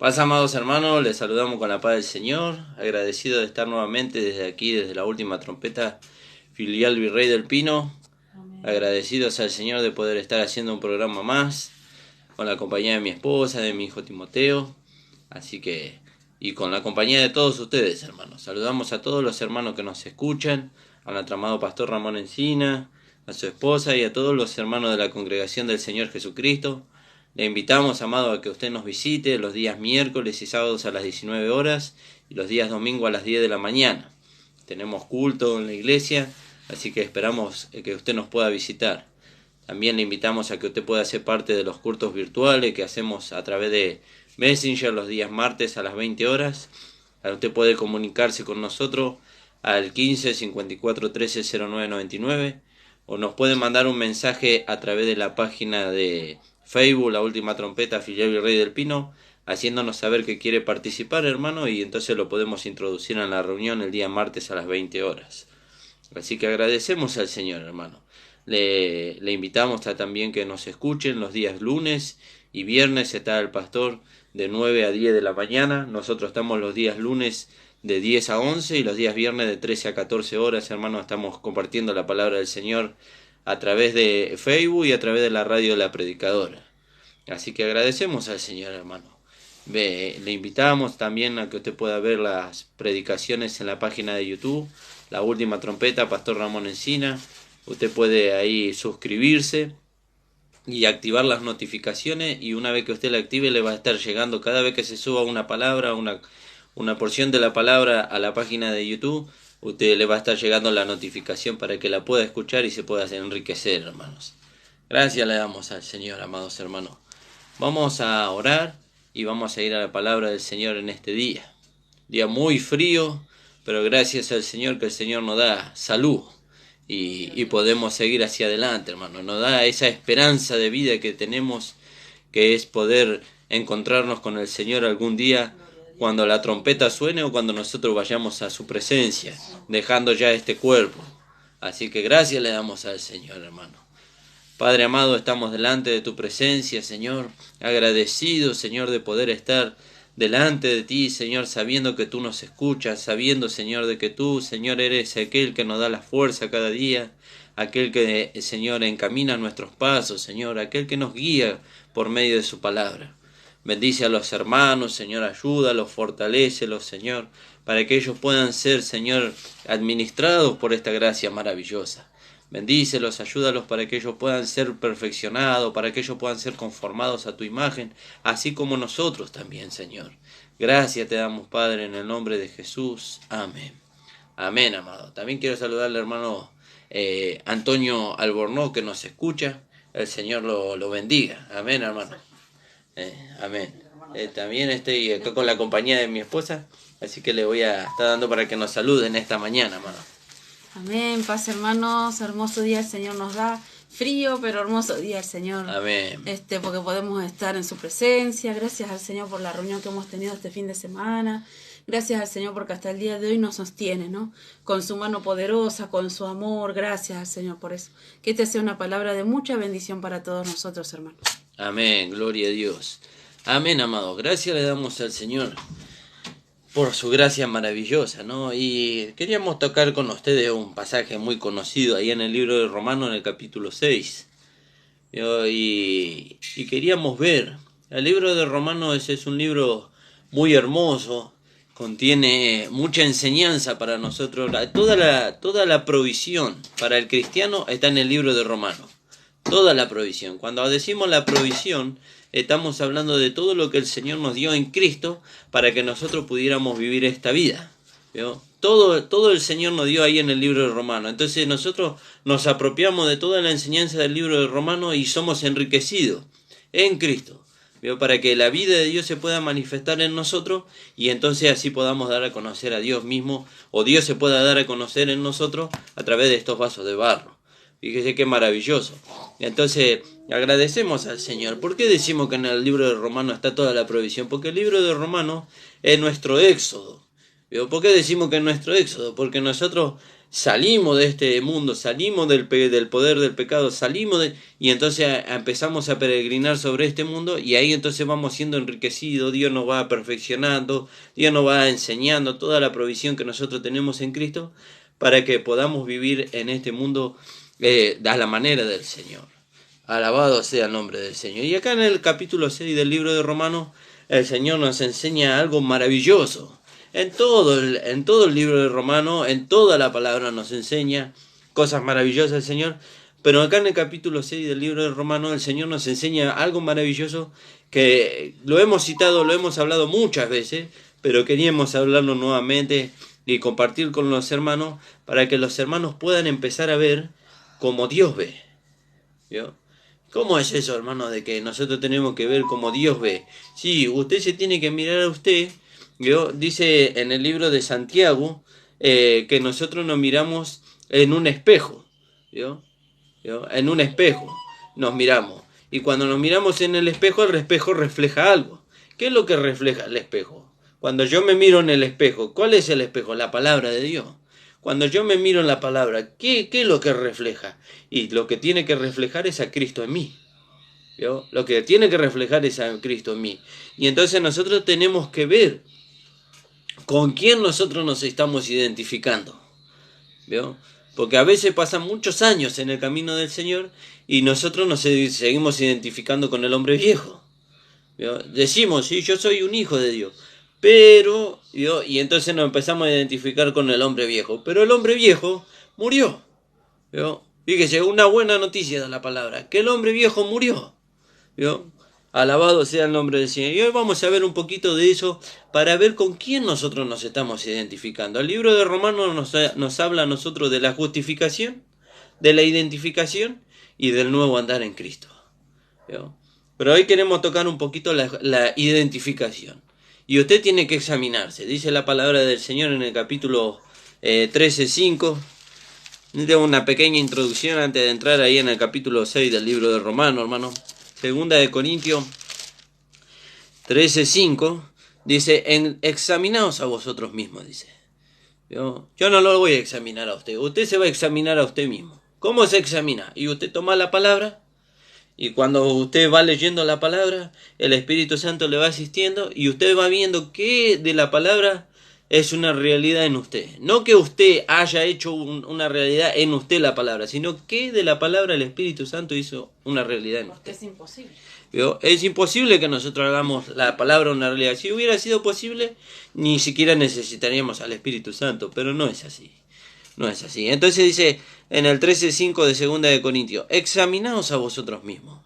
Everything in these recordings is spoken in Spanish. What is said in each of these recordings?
Paz, amados hermanos, les saludamos con la paz del Señor, agradecido de estar nuevamente desde aquí, desde la última trompeta, filial Virrey del Pino. Amén. Agradecidos al Señor de poder estar haciendo un programa más, con la compañía de mi esposa, de mi hijo Timoteo, y con la compañía de todos ustedes, hermanos. Saludamos a todos los hermanos que nos escuchan, a nuestro amado pastor Ramón Encina, a su esposa y a todos los hermanos de la congregación del Señor Jesucristo. Le invitamos, amado, a que usted nos visite los días miércoles y sábados a las 19 horas y los días domingo a las 10 de la mañana. Tenemos culto en la iglesia, así que esperamos que usted nos pueda visitar. También le invitamos a que usted pueda ser parte de los cultos virtuales que hacemos a través de Messenger los días martes a las 20 horas. Usted puede comunicarse con nosotros al 15 54 13 09 99 o nos puede mandar un mensaje a través de la página de Facebook, La Última Trompeta, filial Virrey del Pino, haciéndonos saber que quiere participar, hermano, y entonces lo podemos introducir en la reunión el día martes a las 20 horas. Así que agradecemos al Señor, hermano. Le invitamos a también que nos escuchen los días lunes y viernes. Está el pastor de 9 a 10 de la mañana. Nosotros estamos los días lunes de 10 a 11 y los días viernes de 13 a 14 horas, hermano. Estamos compartiendo la palabra del Señor a través de Facebook y a través de la radio de la predicadora. Así que agradecemos al Señor, hermano. Le invitamos también a que usted pueda ver las predicaciones en la página de YouTube, La Última Trompeta, Pastor Ramón Encina. Usted puede ahí suscribirse y activar las notificaciones, y una vez que usted la active le va a estar llegando cada vez que se suba una palabra, una porción de la palabra a la página de YouTube. Usted le va a estar llegando la notificación para que la pueda escuchar y se pueda enriquecer, hermanos. Gracias le damos al Señor, amados hermanos. Vamos a orar y vamos a ir a la palabra del Señor en este día. Día muy frío, pero gracias al Señor que el Señor nos da salud y podemos seguir hacia adelante, hermano. Nos da esa esperanza de vida que tenemos, que es poder encontrarnos con el Señor algún día, cuando la trompeta suene o cuando nosotros vayamos a su presencia, dejando ya este cuerpo. Así que gracias le damos al Señor, hermano. Padre amado, estamos delante de tu presencia, Señor, agradecidos, Señor, de poder estar delante de ti, Señor, sabiendo que tú nos escuchas, sabiendo, Señor, de que tú, Señor, eres aquel que nos da la fuerza cada día, aquel que, Señor, encamina nuestros pasos, Señor, aquel que nos guía por medio de su palabra. Bendice a los hermanos, Señor, ayúdalos, fortalécelos, Señor, para que ellos puedan ser, Señor, administrados por esta gracia maravillosa. Bendícelos, ayúdalos para que ellos puedan ser perfeccionados, para que ellos puedan ser conformados a tu imagen, así como nosotros también, Señor. Gracias te damos, Padre, en el nombre de Jesús. Amén. Amén, amado. También quiero saludar al hermano Antonio Albornoz, que nos escucha. El Señor lo bendiga. Amén, hermano. Amén. También estoy acá con la compañía de mi esposa, así que le voy a estar dando para que nos saluden esta mañana, hermano. Amén, paz hermanos, hermoso día el Señor nos da, frío pero hermoso día el Señor. Amén. Porque podemos estar en su presencia. Gracias al Señor por la reunión que hemos tenido este fin de semana. Gracias al Señor porque hasta el día de hoy nos sostiene, ¿no? Con su mano poderosa, con su amor. Gracias al Señor por eso. Que esta sea una palabra de mucha bendición para todos nosotros, hermanos. Amén, gloria a Dios. Amén, amado. Gracias le damos al Señor por su gracia maravillosa, ¿no? Y queríamos tocar con ustedes un pasaje muy conocido ahí en el libro de Romanos, en el capítulo 6. Y queríamos ver, el libro de Romanos es un libro muy hermoso, contiene mucha enseñanza para nosotros. Toda la provisión para el cristiano está en el libro de Romanos. Toda la provisión. Cuando decimos la provisión, estamos hablando de todo lo que el Señor nos dio en Cristo para que nosotros pudiéramos vivir esta vida. ¿Vio? Todo el Señor nos dio ahí en el libro de Romanos. Entonces nosotros nos apropiamos de toda la enseñanza del libro de Romanos y somos enriquecidos en Cristo, ¿vio? Para que la vida de Dios se pueda manifestar en nosotros y entonces así podamos dar a conocer a Dios mismo, o Dios se pueda dar a conocer en nosotros a través de estos vasos de barro. Fíjese qué maravilloso. Entonces, agradecemos al Señor. ¿Por qué decimos que en el libro de Romanos está toda la provisión? Porque el libro de Romanos es nuestro éxodo. ¿Por qué decimos que es nuestro éxodo? Porque nosotros salimos de este mundo, salimos del poder del pecado, y entonces empezamos a peregrinar sobre este mundo, y ahí entonces vamos siendo enriquecidos, Dios nos va perfeccionando, Dios nos va enseñando toda la provisión que nosotros tenemos en Cristo, para que podamos vivir en este mundo a la manera del Señor. Alabado sea el nombre del Señor. Y acá en el capítulo 6 del libro de Romanos, el Señor nos enseña algo maravilloso. En todo el libro de Romanos, en toda la palabra nos enseña cosas maravillosas el Señor. Pero acá en el capítulo 6 del libro de Romanos, el Señor nos enseña algo maravilloso que lo hemos citado, lo hemos hablado muchas veces, pero queríamos hablarlo nuevamente y compartir con los hermanos para que los hermanos puedan empezar a ver como Dios ve. ¿Vio? ¿Cómo es eso, hermano, de que nosotros tenemos que ver como Dios ve? Sí, usted se tiene que mirar a usted. ¿Vio? Dice en el libro de Santiago que nosotros nos miramos en un espejo. ¿Vio? ¿Vio? En un espejo nos miramos. Y cuando nos miramos en el espejo refleja algo. ¿Qué es lo que refleja el espejo? Cuando yo me miro en el espejo, ¿cuál es el espejo? La palabra de Dios. Cuando yo me miro en la palabra, ¿qué es lo que refleja? Y lo que tiene que reflejar es a Cristo en mí. ¿Vio? Lo que tiene que reflejar es a Cristo en mí. Y entonces nosotros tenemos que ver con quién nosotros nos estamos identificando. ¿Vio? Porque a veces pasan muchos años en el camino del Señor y nosotros nos seguimos identificando con el hombre viejo. ¿Vio? Decimos, sí, yo soy un hijo de Dios. Pero, ¿vio? Y entonces nos empezamos a identificar con el hombre viejo. Pero el hombre viejo murió. ¿Vio? Fíjese, una buena noticia de la palabra, que el hombre viejo murió. ¿Vio? Alabado sea el nombre del Señor. Y hoy vamos a ver un poquito de eso para ver con quién nosotros nos estamos identificando. El libro de Romanos nos habla a nosotros de la justificación, de la identificación y del nuevo andar en Cristo. ¿Vio? Pero hoy queremos tocar un poquito la identificación. Y usted tiene que examinarse. Dice la palabra del Señor en el capítulo 13:5. Tengo una pequeña introducción antes de entrar ahí en el capítulo 6 del libro de Romanos, hermano. Segunda de Corintios 13:5 dice, examinaos a vosotros mismos, dice. Yo no lo voy a examinar a usted, usted se va a examinar a usted mismo. ¿Cómo se examina? Y usted toma la palabra, y cuando usted va leyendo la palabra, el Espíritu Santo le va asistiendo, y usted va viendo qué de la palabra es una realidad en usted. No que usted haya hecho una realidad en usted la palabra, sino que de la palabra el Espíritu Santo hizo una realidad en usted. Porque es imposible. ¿Vio? Es imposible que nosotros hagamos la palabra una realidad. Si hubiera sido posible, ni siquiera necesitaríamos al Espíritu Santo, pero no es así. No es así. Entonces dice en el 13:5 de Segunda de Corintios, examinaos a vosotros mismos.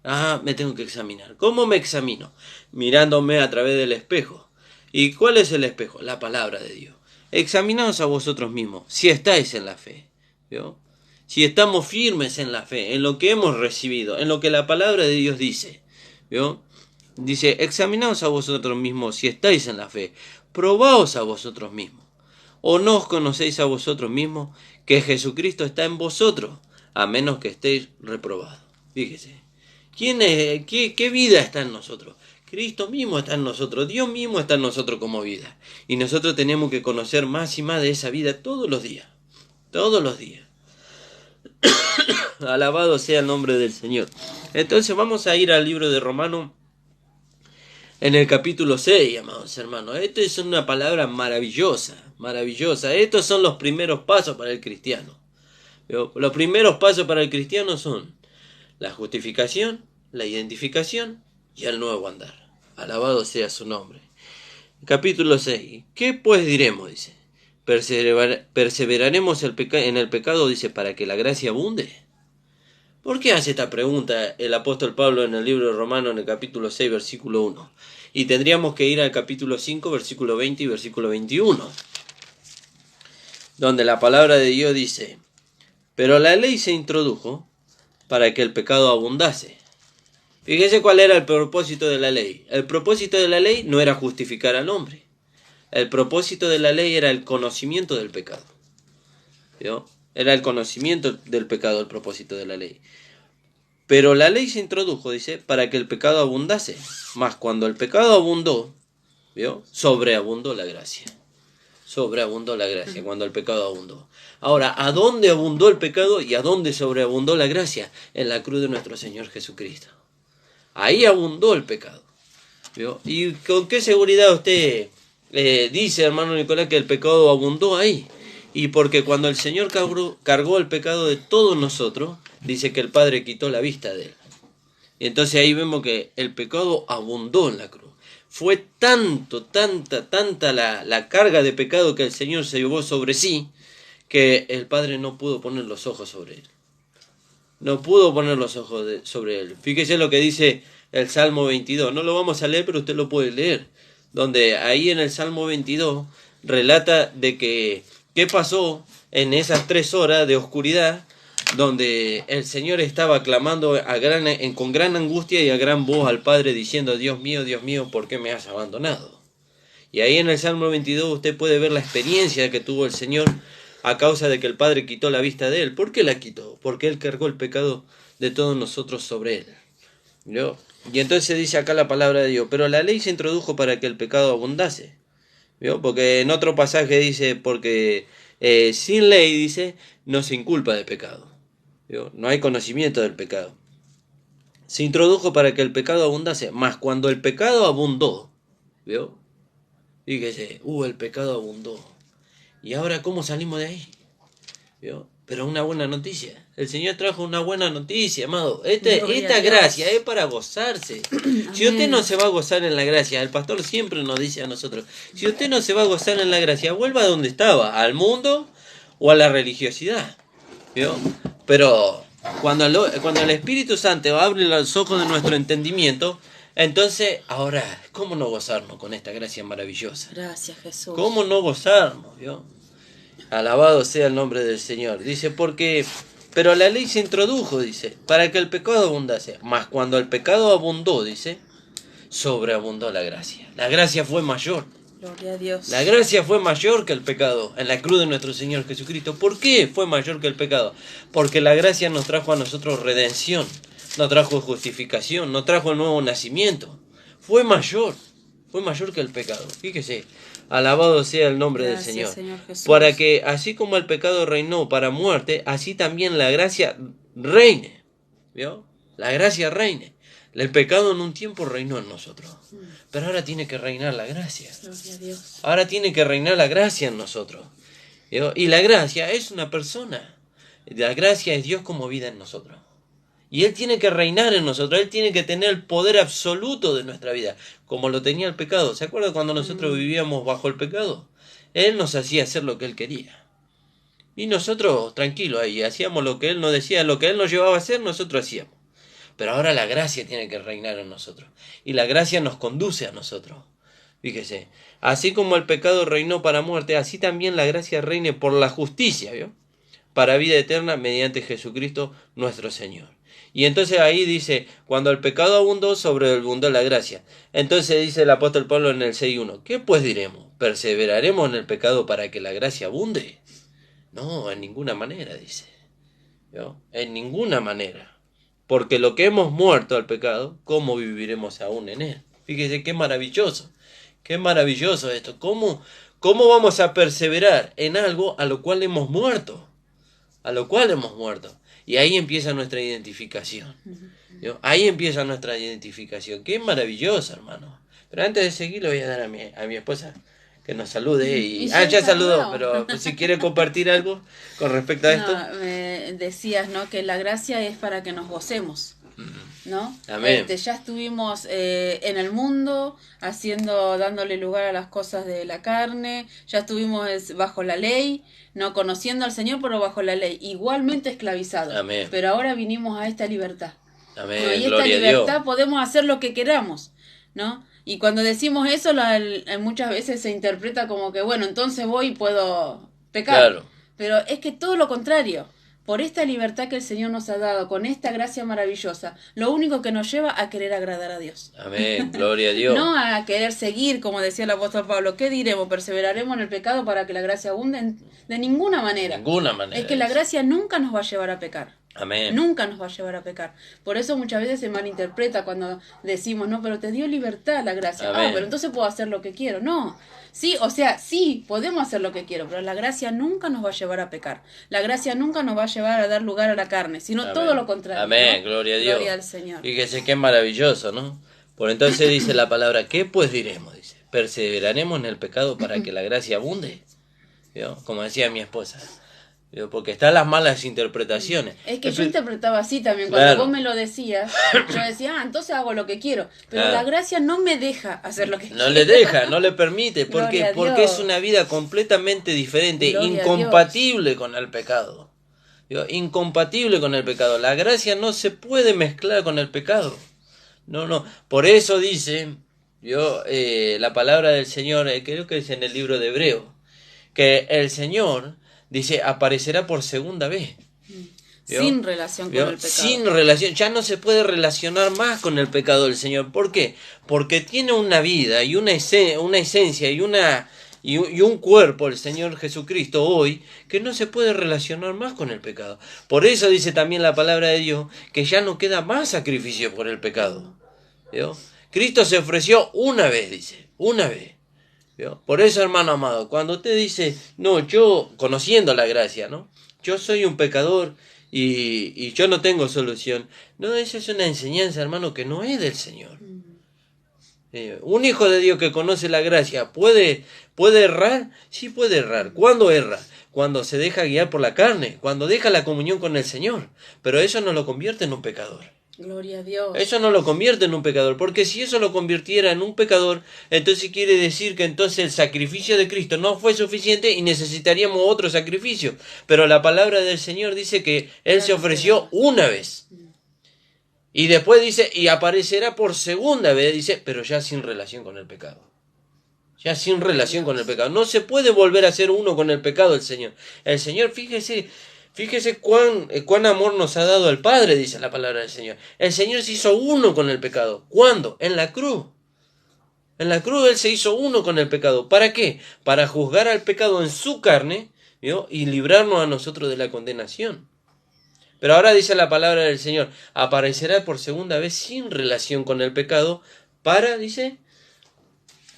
Ah, me tengo que examinar. ¿Cómo me examino? Mirándome a través del espejo. ¿Y cuál es el espejo? La palabra de Dios. Examinaos a vosotros mismos, si estáis en la fe. ¿Vio? Si estamos firmes en la fe, en lo que hemos recibido, en lo que la palabra de Dios dice. ¿Vio? Dice, examinaos a vosotros mismos si estáis en la fe. Probaos a vosotros mismos. ¿O no os conocéis a vosotros mismos que Jesucristo está en vosotros, a menos que estéis reprobados? Fíjese. ¿Qué vida está en nosotros? Cristo mismo está en nosotros, Dios mismo está en nosotros como vida. Y nosotros tenemos que conocer más y más de esa vida todos los días. Todos los días. Alabado sea el nombre del Señor. Entonces vamos a ir al libro de Romanos en el capítulo 6, amados hermanos. Esto es una palabra maravillosa, maravillosa. Estos son los primeros pasos para el cristiano. Los primeros pasos para el cristiano son la justificación, la identificación y el nuevo andar. Alabado sea su nombre. Capítulo 6. ¿Qué pues diremos? Dice. ¿Perseveraremos en el pecado? Dice, para que la gracia abunde. ¿Por qué hace esta pregunta el apóstol Pablo en el libro de Romanos en el capítulo 6, versículo 1? Y tendríamos que ir al capítulo 5, versículo 20 y versículo 21. Donde la palabra de Dios dice, pero la ley se introdujo para que el pecado abundase. Fíjese cuál era el propósito de la ley. El propósito de la ley no era justificar al hombre. El propósito de la ley era el conocimiento del pecado. ¿Vio? Era el conocimiento del pecado el propósito de la ley. Pero la ley se introdujo, dice, para que el pecado abundase. Mas cuando el pecado abundó, ¿vio? Sobreabundó la gracia. sobreabundó la gracia, cuando el pecado abundó. Ahora, ¿a dónde abundó el pecado y a dónde sobreabundó la gracia? En la cruz de nuestro Señor Jesucristo. Ahí abundó el pecado. ¿Vio? ¿Y con qué seguridad usted dice, hermano Nicolás, que el pecado abundó ahí? Y porque cuando el Señor cargó el pecado de todos nosotros, dice que el Padre quitó la vista de él. Y entonces ahí vemos que el pecado abundó en la cruz. Fue tanta la carga de pecado que el Señor se llevó sobre sí, que el Padre no pudo poner los ojos sobre él. No pudo poner los ojos sobre él. Fíjese lo que dice el Salmo 22. No lo vamos a leer, pero usted lo puede leer. Donde ahí en el Salmo 22 relata de que qué pasó en esas 3 horas de oscuridad, donde el Señor estaba clamando con gran angustia y a gran voz al Padre diciendo: Dios mío, ¿por qué me has abandonado? Y ahí en el Salmo 22 usted puede ver la experiencia que tuvo el Señor a causa de que el Padre quitó la vista de él. ¿Por qué la quitó? Porque él cargó el pecado de todos nosotros sobre él. ¿Vio? Y entonces dice acá la palabra de Dios: pero la ley se introdujo para que el pecado abundase. ¿Vio? Porque en otro pasaje dice, porque sin ley, dice, no se inculpa de pecado. ¿Vio? No hay conocimiento del pecado. Se introdujo para que el pecado abundase, mas cuando el pecado abundó, ¿vio? Fíjese, el pecado abundó. ¿Y ahora cómo salimos de ahí? ¿Vio? Pero una buena noticia. El Señor trajo una buena noticia, amado. Esta gracia es para gozarse. Si usted no se va a gozar en la gracia, el pastor siempre nos dice a nosotros, si usted no se va a gozar en la gracia, vuelva a donde estaba, al mundo o a la religiosidad. ¿Vio? Pero cuando el Espíritu Santo abre los ojos de nuestro entendimiento, entonces, ahora, ¿cómo no gozarnos con esta gracia maravillosa? Gracias, Jesús. ¿Cómo no gozarnos? ¿Vio? Alabado sea el nombre del Señor. Dice, pero la ley se introdujo, dice, para que el pecado abundase. Mas cuando el pecado abundó, dice, sobreabundó la gracia. La gracia fue mayor. Gloria a Dios. La gracia fue mayor que el pecado en la cruz de nuestro Señor Jesucristo. ¿Por qué fue mayor que el pecado? Porque la gracia nos trajo a nosotros redención, nos trajo justificación, nos trajo el nuevo nacimiento. Fue mayor que el pecado. Fíjese, alabado sea el nombre del Señor. Señor Jesús. Para que así como el pecado reinó para muerte, así también la gracia reine. ¿Vio? La gracia reine. El pecado en un tiempo reinó en nosotros, pero ahora tiene que reinar la gracia. Gloria a Dios. Ahora tiene que reinar la gracia en nosotros. ¿Vio? Y la gracia es una persona. La gracia es Dios como vida en nosotros. Y Él tiene que reinar en nosotros. Él tiene que tener el poder absoluto de nuestra vida, como lo tenía el pecado. ¿Se acuerdan cuando nosotros vivíamos bajo el pecado? Él nos hacía hacer lo que Él quería. Y nosotros, tranquilos ahí, hacíamos lo que Él nos decía, lo que Él nos llevaba a hacer, nosotros hacíamos. Pero ahora la gracia tiene que reinar en nosotros. Y la gracia nos conduce a nosotros. Fíjese, así como el pecado reinó para muerte, así también la gracia reine por la justicia, ¿vio? Para vida eterna mediante Jesucristo nuestro Señor. Y entonces ahí dice, cuando el pecado abundó, sobreabundó la gracia. Entonces dice el apóstol Pablo en el 6.1, ¿qué pues diremos? ¿Perseveraremos en el pecado para que la gracia abunde? No, en ninguna manera, dice. ¿Vio? En ninguna manera. Porque lo que hemos muerto al pecado, ¿cómo viviremos aún en él? Fíjese qué maravilloso esto. ¿Cómo vamos a perseverar en algo a lo cual hemos muerto? A lo cual hemos muerto. Y ahí empieza nuestra identificación. ¿Vio? Ahí empieza nuestra identificación. Qué maravilloso, hermano. Pero antes de seguir le voy a dar a mi esposa que nos salude. Ya saludó, pero pues, si quiere compartir algo con respecto a esto. Me decías, ¿no? Que la gracia es para que nos gocemos, ¿no? Amén. Ya estuvimos en el mundo dándole lugar a las cosas de la carne, ya estuvimos bajo la ley, no conociendo al Señor, pero bajo la ley, igualmente esclavizados. Amén. Pero ahora vinimos a esta libertad. Amén. ¿No? Y esta libertad podemos hacer lo que queramos, ¿no? Y cuando decimos eso, muchas veces se interpreta como que, bueno, entonces voy y puedo pecar. Claro. Pero es que todo lo contrario. Por esta libertad que el Señor nos ha dado, con esta gracia maravillosa, lo único que nos lleva a querer agradar a Dios. Amén, gloria a Dios. No a querer seguir, como decía el apóstol Pablo. ¿Qué diremos? ¿Perseveraremos en el pecado para que la gracia abunde? De ninguna manera. Ninguna manera. Es que la gracia nunca nos va a llevar a pecar. Amén. Nunca nos va a llevar a pecar. Por eso muchas veces se malinterpreta cuando decimos, no, pero te dio libertad la gracia. Amén. Ah, pero entonces puedo hacer lo que quiero. No. Sí, o sea, sí, podemos hacer lo que quiero, pero la gracia nunca nos va a llevar a pecar. La gracia nunca nos va a llevar a dar lugar a la carne, sino Amén. todo lo contrario. Amén, ¿no? gloria a Dios. Gloria al Señor. Fíjese qué maravilloso, ¿no? Por entonces dice la palabra, ¿qué pues diremos? Dice, ¿perseveraremos en el pecado para que la gracia abunde? ¿Vio? Como decía mi esposa. ¿Vio? Porque están las malas interpretaciones. Es que yo interpretaba así también. Cuando Claro. vos me lo decías, yo decía, entonces hago lo que quiero. Pero Claro. la gracia no me deja hacer lo que quiero. No le deja, no le permite, porque, Gloria a porque Dios. es una vida completamente diferente, Gloria a incompatible con el pecado. ¿Vio? Incompatible con el pecado. La gracia no se puede mezclar con el pecado. No. Por eso dice, ¿vio? La palabra del Señor, creo que es en el libro de Hebreo, que el Señor, dice, aparecerá por segunda vez. ¿Vio? Sin relación ¿Vio? con el pecado. Sin relación, ya no se puede relacionar más con el pecado del Señor. ¿Por qué? Porque tiene una vida y una esencia y un cuerpo, el Señor Jesucristo, hoy, que no se puede relacionar más con el pecado. Por eso dice también la palabra de Dios, que ya no queda más sacrificio por el pecado. ¿Vio? Cristo se ofreció una vez, dice, una vez. ¿Vio? Por eso, hermano amado, cuando usted dice, no, yo, conociendo la gracia, ¿no? Yo soy un pecador y yo no tengo solución. No, esa es una enseñanza, hermano, que no es del Señor. Un hijo de Dios que conoce la gracia, ¿puede errar? Sí puede errar. ¿Cuándo erra? Cuando se deja guiar por la carne, cuando deja la comunión con el Señor. Pero eso no lo convierte en un pecador. Gloria a Dios. Eso no lo convierte en un pecador, porque si eso lo convirtiera en un pecador, entonces quiere decir que entonces el sacrificio de Cristo no fue suficiente y necesitaríamos otro sacrificio. Pero la palabra del Señor dice que Él se ofreció una vez. Y después dice, y aparecerá por segunda vez, dice, pero ya sin relación con el pecado. Ya sin relación con el pecado. No se puede volver a ser uno con el pecado el Señor. El Señor, fíjese cuán amor nos ha dado el Padre, dice la palabra del Señor. El Señor se hizo uno con el pecado. ¿Cuándo? En la cruz. En la cruz Él se hizo uno con el pecado. ¿Para qué? Para juzgar al pecado en su carne, ¿vio? Y librarnos a nosotros de la condenación. Pero ahora dice la palabra del Señor, aparecerá por segunda vez sin relación con el pecado para, dice...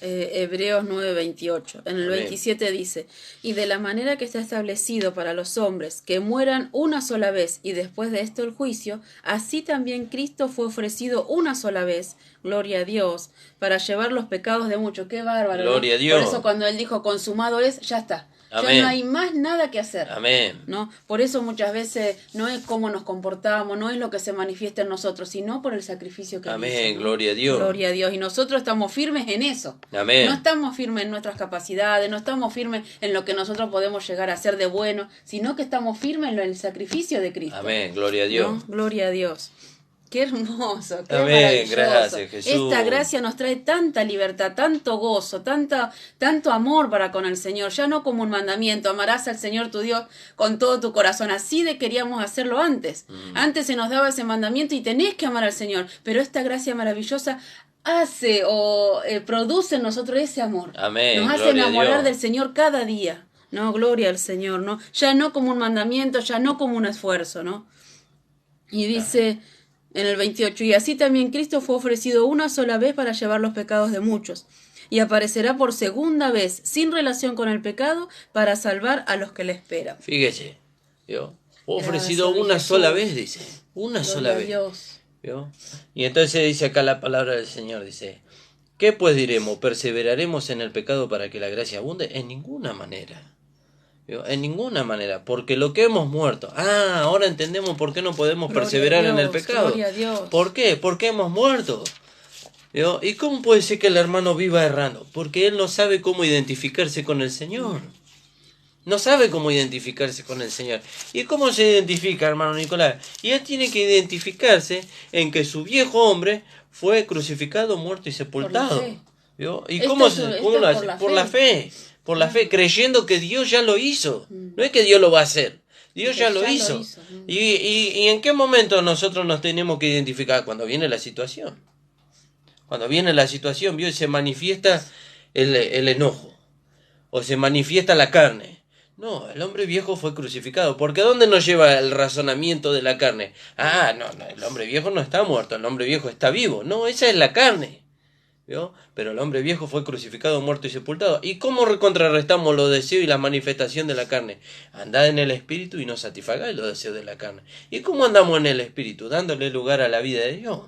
Hebreos 9:28. En el Amén. 27 dice, y de la manera que está establecido para los hombres que mueran una sola vez y después de esto el juicio, así también Cristo fue ofrecido una sola vez, gloria a Dios, para llevar los pecados de muchos. Qué bárbaro, ¿no? Gloria a Dios. Por eso cuando Él dijo consumado es, ya está. Amén. Ya no hay más nada que hacer. Amén. ¿No? Por eso muchas veces no es cómo nos comportamos, no es lo que se manifiesta en nosotros, sino por el sacrificio que Él Amén, hizo, ¿no? gloria a Dios. Gloria a Dios. Y nosotros estamos firmes en eso. Amén. No estamos firmes en nuestras capacidades, no estamos firmes en lo que nosotros podemos llegar a hacer de bueno, sino que estamos firmes en el sacrificio de Cristo. Amén, gloria a Dios. ¿No? Gloria a Dios. Qué hermoso, qué Amén, maravilloso. gracias, Jesús. Esta gracia nos trae tanta libertad, tanto gozo, tanto amor para con el Señor. Ya no como un mandamiento, amarás al Señor tu Dios con todo tu corazón. Así de queríamos hacerlo antes. Antes se nos daba ese mandamiento y tenés que amar al Señor. Pero esta gracia maravillosa hace o produce en nosotros ese amor. Amén, Nos hace gloria a enamorar Dios. del Señor cada día. No, gloria al Señor, ¿no? Ya no como un mandamiento, ya no como un esfuerzo, ¿no? Y dice en el 28, y así también Cristo fue ofrecido una sola vez para llevar los pecados de muchos, y aparecerá por segunda vez, sin relación con el pecado, para salvar a los que le esperan. Fíjese, ¿vio? Fue Gracias, ofrecido mi una Jesús. sola vez, dice. Una Gloria sola a vez. Dios. ¿Vio? Y entonces dice acá la palabra del Señor, dice, ¿qué pues diremos? ¿Perseveraremos en el pecado para que la gracia abunde? En ninguna manera. ¿Vio? En ninguna manera, porque lo que hemos muerto. Ahora entendemos por qué no podemos Gloria perseverar a en el Dios, pecado. gloria a Dios. ¿Por qué? Porque hemos muerto. ¿Vio? ¿Y cómo puede ser que el hermano viva errando? Porque él no sabe cómo identificarse con el Señor. No sabe cómo identificarse con el Señor. ¿Y cómo se identifica, hermano Nicolás? Y él tiene que identificarse en que su viejo hombre fue crucificado, muerto y sepultado. Por la fe. ¿Vio? ¿Y Esto cómo es- se esto cómo es lo por hace? la Por fe. la fe. Por la fe, creyendo que Dios ya lo hizo. No es que Dios lo va a hacer. Dios Que ya lo ya lo hizo. hizo. ¿Y en qué momento nosotros nos tenemos que identificar? Cuando viene la situación. Cuando viene la situación, ¿vio? Y se manifiesta el enojo. O se manifiesta la carne. No, el hombre viejo fue crucificado. Porque ¿a dónde nos lleva el razonamiento de la carne? Ah, no, el hombre viejo no está muerto, el hombre viejo está vivo. No, esa es la carne. ¿Vio? Pero el hombre viejo fue crucificado, muerto y sepultado. ¿Y cómo contrarrestamos los deseos y la manifestación de la carne? Andad en el espíritu y no satisfagáis los deseos de la carne. ¿Y cómo andamos en el espíritu? Dándole lugar a la vida de Dios.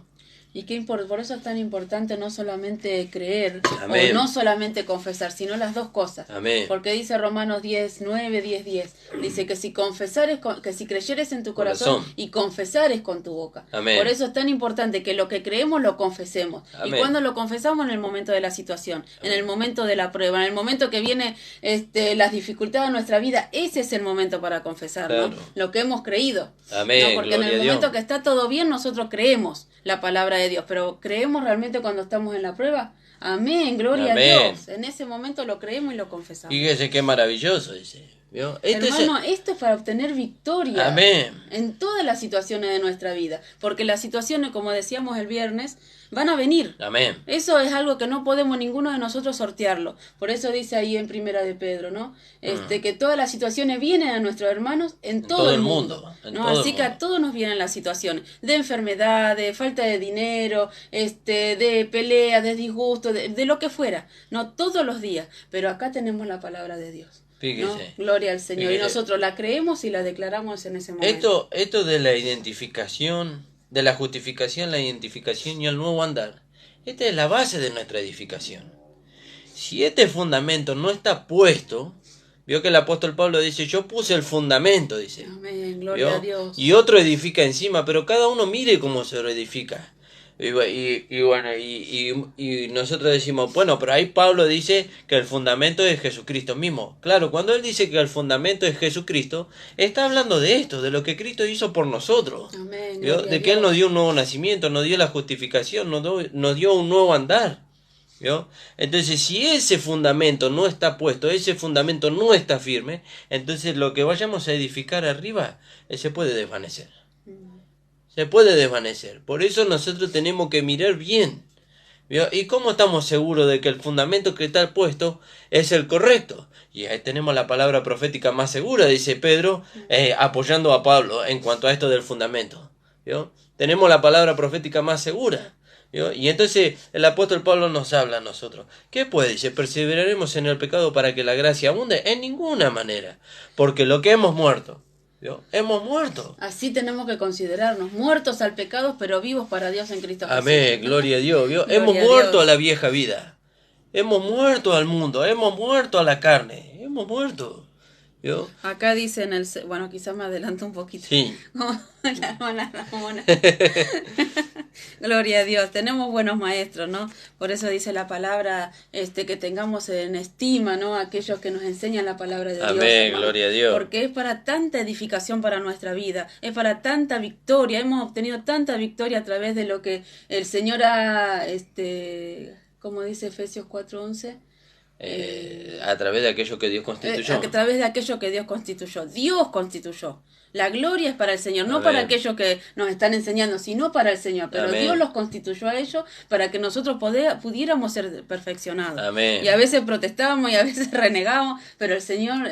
Y por eso es tan importante no solamente creer, Amén. o no solamente confesar, sino las dos cosas. Amén. Porque dice Romanos 10:9, 10:10, dice que si creyeres en tu corazón y confesares con tu boca. Amén. Por eso es tan importante que lo que creemos lo confesemos. Amén. Y cuando lo confesamos, en el momento de la situación, en el momento de la prueba, en el momento que viene las dificultades de nuestra vida, ese es el momento para confesar, claro, ¿no? Lo que hemos creído. Amén. ¿No? Porque Gloria en el a Dios. momento que está todo bien, nosotros creemos la palabra de Dios, pero ¿creemos realmente cuando estamos en la prueba? Amén, gloria Amén. a Dios. En ese momento lo creemos y lo confesamos. Fíjese qué maravilloso, dice. ¿Vio? Hermano, esto es para obtener victoria. Amén. En todas las situaciones de nuestra vida. Porque las situaciones, como decíamos el viernes, van a venir. Amén. Eso es algo que no podemos ninguno de nosotros sortearlo. Por eso dice ahí en Primera de Pedro, ¿no? Que todas las situaciones vienen a nuestros hermanos en todo el mundo. ¿no? Así que a todos nos vienen las situaciones de enfermedad, de falta de dinero, de pelea, de disgusto, de lo que fuera. No todos los días. Pero acá tenemos la palabra de Dios. Fíjese. ¿no? Gloria al Señor. Fíjese. Y nosotros la creemos y la declaramos en ese momento. Esto de la identificación, de la justificación, la identificación y el nuevo andar, esta es la base de nuestra edificación. Si este fundamento no está puesto, vio que el apóstol Pablo dice, yo puse el fundamento, dice. Amén, gloria ¿Vio? a Dios. Y otro edifica encima, pero cada uno mire cómo se lo edifica. Y nosotros decimos, bueno, pero ahí Pablo dice que el fundamento es Jesucristo mismo. Claro, cuando él dice que el fundamento es Jesucristo, está hablando de esto, de lo que Cristo hizo por nosotros. Amén, De que Él nos dio un nuevo nacimiento, nos dio la justificación, nos dio un nuevo andar. ¿Vio? Entonces, si ese fundamento no está puesto, ese fundamento no está firme, entonces lo que vayamos a edificar arriba se puede desvanecer. Se puede desvanecer. Por eso nosotros tenemos que mirar bien. ¿Vio? ¿Y cómo estamos seguros de que el fundamento que está puesto es el correcto? Y ahí tenemos la palabra profética más segura, dice Pedro, apoyando a Pablo en cuanto a esto del fundamento. ¿Vio? Tenemos la palabra profética más segura. ¿Vio? Y entonces el apóstol Pablo nos habla a nosotros. ¿Qué pues? Dice, ¿perseveraremos en el pecado para que la gracia abunde? En ninguna manera. Porque lo que hemos muerto, ¿vio? Hemos muerto. Así tenemos que considerarnos, muertos al pecado, pero vivos para Dios en Cristo Jesús. Amén, gloria a Dios. ¿Vio? Gloria Hemos a muerto Dios. a la vieja vida. Hemos muerto al mundo. Hemos muerto a la carne. Hemos muerto. ¿Vio? Acá dice bueno, quizás me adelanto un poquito. Sí. Como la hermana Ramona. Gloria a Dios, tenemos buenos maestros, ¿no? Por eso dice la palabra, que tengamos en estima, ¿no? Aquellos que nos enseñan la palabra de Dios. Amén, hermano. gloria a Dios. Porque es para tanta edificación para nuestra vida, es para tanta victoria, hemos obtenido tanta victoria a través de lo que el Señor ha, como dice Efesios 4:11, a través de aquello que Dios constituyó. a través de aquello que Dios constituyó. Dios constituyó. La gloria es para el Señor, no Amén. para aquellos que nos están enseñando, sino para el Señor. Pero Amén. Dios los constituyó a ellos para que nosotros pudiéramos ser perfeccionados. Amén. Y a veces protestábamos y a veces renegamos, pero el Señor,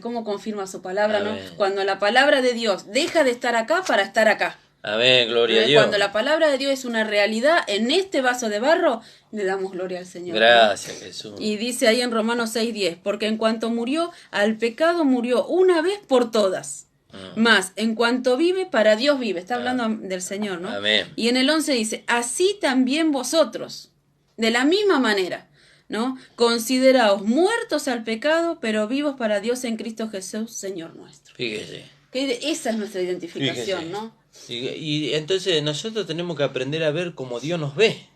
¿cómo confirma su palabra? ¿no? Amén. Cuando la palabra de Dios deja de estar acá para estar acá. Amén, gloria a Dios. Cuando la palabra de Dios es una realidad en este vaso de barro, le damos gloria al Señor. Gracias, Jesús. Y dice ahí en Romanos 6:10, porque en cuanto murió, al pecado murió una vez por todas. Más, en cuanto vive, para Dios vive. Está hablando del Señor, ¿no? Amén. Y en el 11 dice, así también vosotros, de la misma manera, ¿no? Consideraos muertos al pecado, pero vivos para Dios en Cristo Jesús, Señor nuestro. Fíjese. Que esa es nuestra identificación, Fíjese. ¿no? Y entonces nosotros tenemos que aprender a ver como Dios nos ve.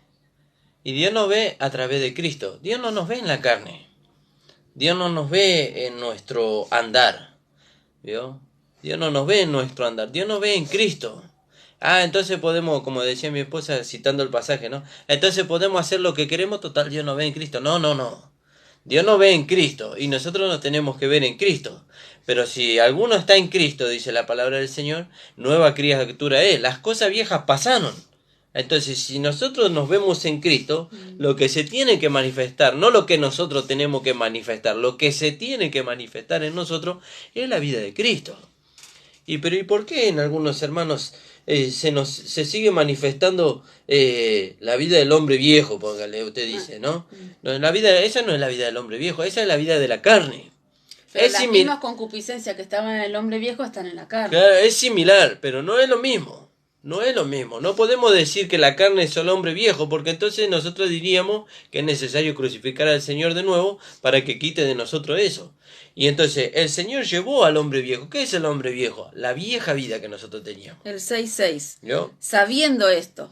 Y Dios nos ve a través de Cristo. Dios no nos ve en la carne. Dios no nos ve en nuestro andar. ¿Vio? Dios no nos ve en nuestro andar. Dios nos ve en Cristo. Entonces podemos, como decía mi esposa citando el pasaje, ¿no? Entonces podemos hacer lo que queremos, total, Dios nos ve en Cristo. No. Dios nos ve en Cristo y nosotros nos tenemos que ver en Cristo. Pero si alguno está en Cristo, dice la palabra del Señor, nueva criatura es. Las cosas viejas pasaron. Entonces, si nosotros nos vemos en Cristo, lo que se tiene que manifestar, no lo que nosotros tenemos que manifestar, lo que se tiene que manifestar en nosotros es la vida de Cristo. ¿Y por qué en algunos hermanos se sigue manifestando la vida del hombre viejo? Póngale, usted dice, ¿no? No, esa no es la vida del hombre viejo, esa es la vida de la carne. Pero las mismas concupiscencias que estaban en el hombre viejo están en la carne. Claro, es similar, pero no es lo mismo. No es lo mismo. No podemos decir que la carne es el hombre viejo, porque entonces nosotros diríamos que es necesario crucificar al Señor de nuevo para que quite de nosotros eso. Y entonces el Señor llevó al hombre viejo. ¿Qué es el hombre viejo? La vieja vida que nosotros teníamos. El 6:6. ¿Yo? Sabiendo esto.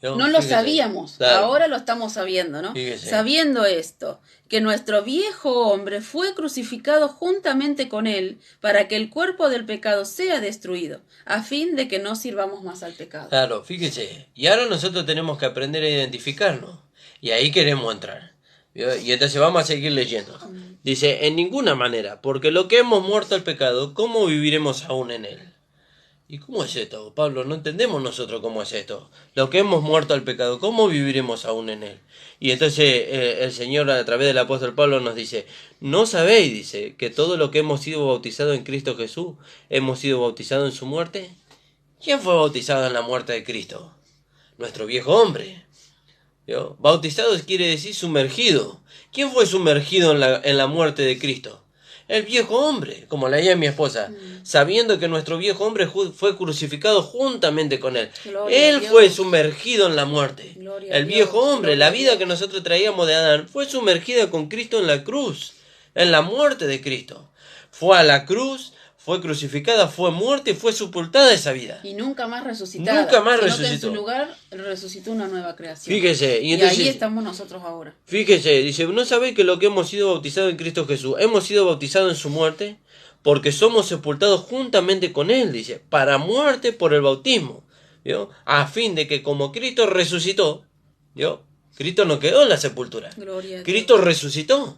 No lo sabíamos, claro. Ahora lo estamos sabiendo, ¿no? Fíjese. Sabiendo esto, que nuestro viejo hombre fue crucificado juntamente con él para que el cuerpo del pecado sea destruido, a fin de que no sirvamos más al pecado. Claro, fíjese. Y ahora nosotros tenemos que aprender a identificarnos. Y ahí queremos entrar. Y entonces vamos a seguir leyendo. Dice, en ninguna manera, porque lo que hemos muerto al pecado, ¿cómo viviremos aún en él? ¿Y cómo es esto, Pablo? No entendemos nosotros cómo es esto. Lo que hemos muerto al pecado, ¿cómo viviremos aún en él? Y entonces el Señor a través del apóstol Pablo nos dice, ¿no sabéis, dice, que todo lo que hemos sido bautizados en Cristo Jesús, hemos sido bautizados en su muerte? ¿Quién fue bautizado en la muerte de Cristo? Nuestro viejo hombre. ¿Yo? Bautizado quiere decir sumergido. ¿Quién fue sumergido en la muerte de Cristo? El viejo hombre, como leía mi esposa, sabiendo que nuestro viejo hombre fue crucificado juntamente con él. Él fue sumergido en la muerte. El viejo hombre, la vida que nosotros traíamos de Adán, fue sumergida con Cristo en la cruz, en la muerte de Cristo. Fue a la cruz, fue crucificada, fue muerta y fue sepultada esa vida. Y nunca más resucitada. Nunca más sino resucitó. Que en su lugar resucitó una nueva creación. Fíjese. Y entonces, ahí estamos nosotros ahora. Fíjese, dice, ¿no sabéis que lo que hemos sido bautizados en Cristo Jesús, hemos sido bautizados en su muerte? Porque somos sepultados juntamente con él, dice, para muerte por el bautismo, ¿vio? A fin de que como Cristo resucitó, ¿vio? Cristo no quedó en la sepultura. Cristo resucitó.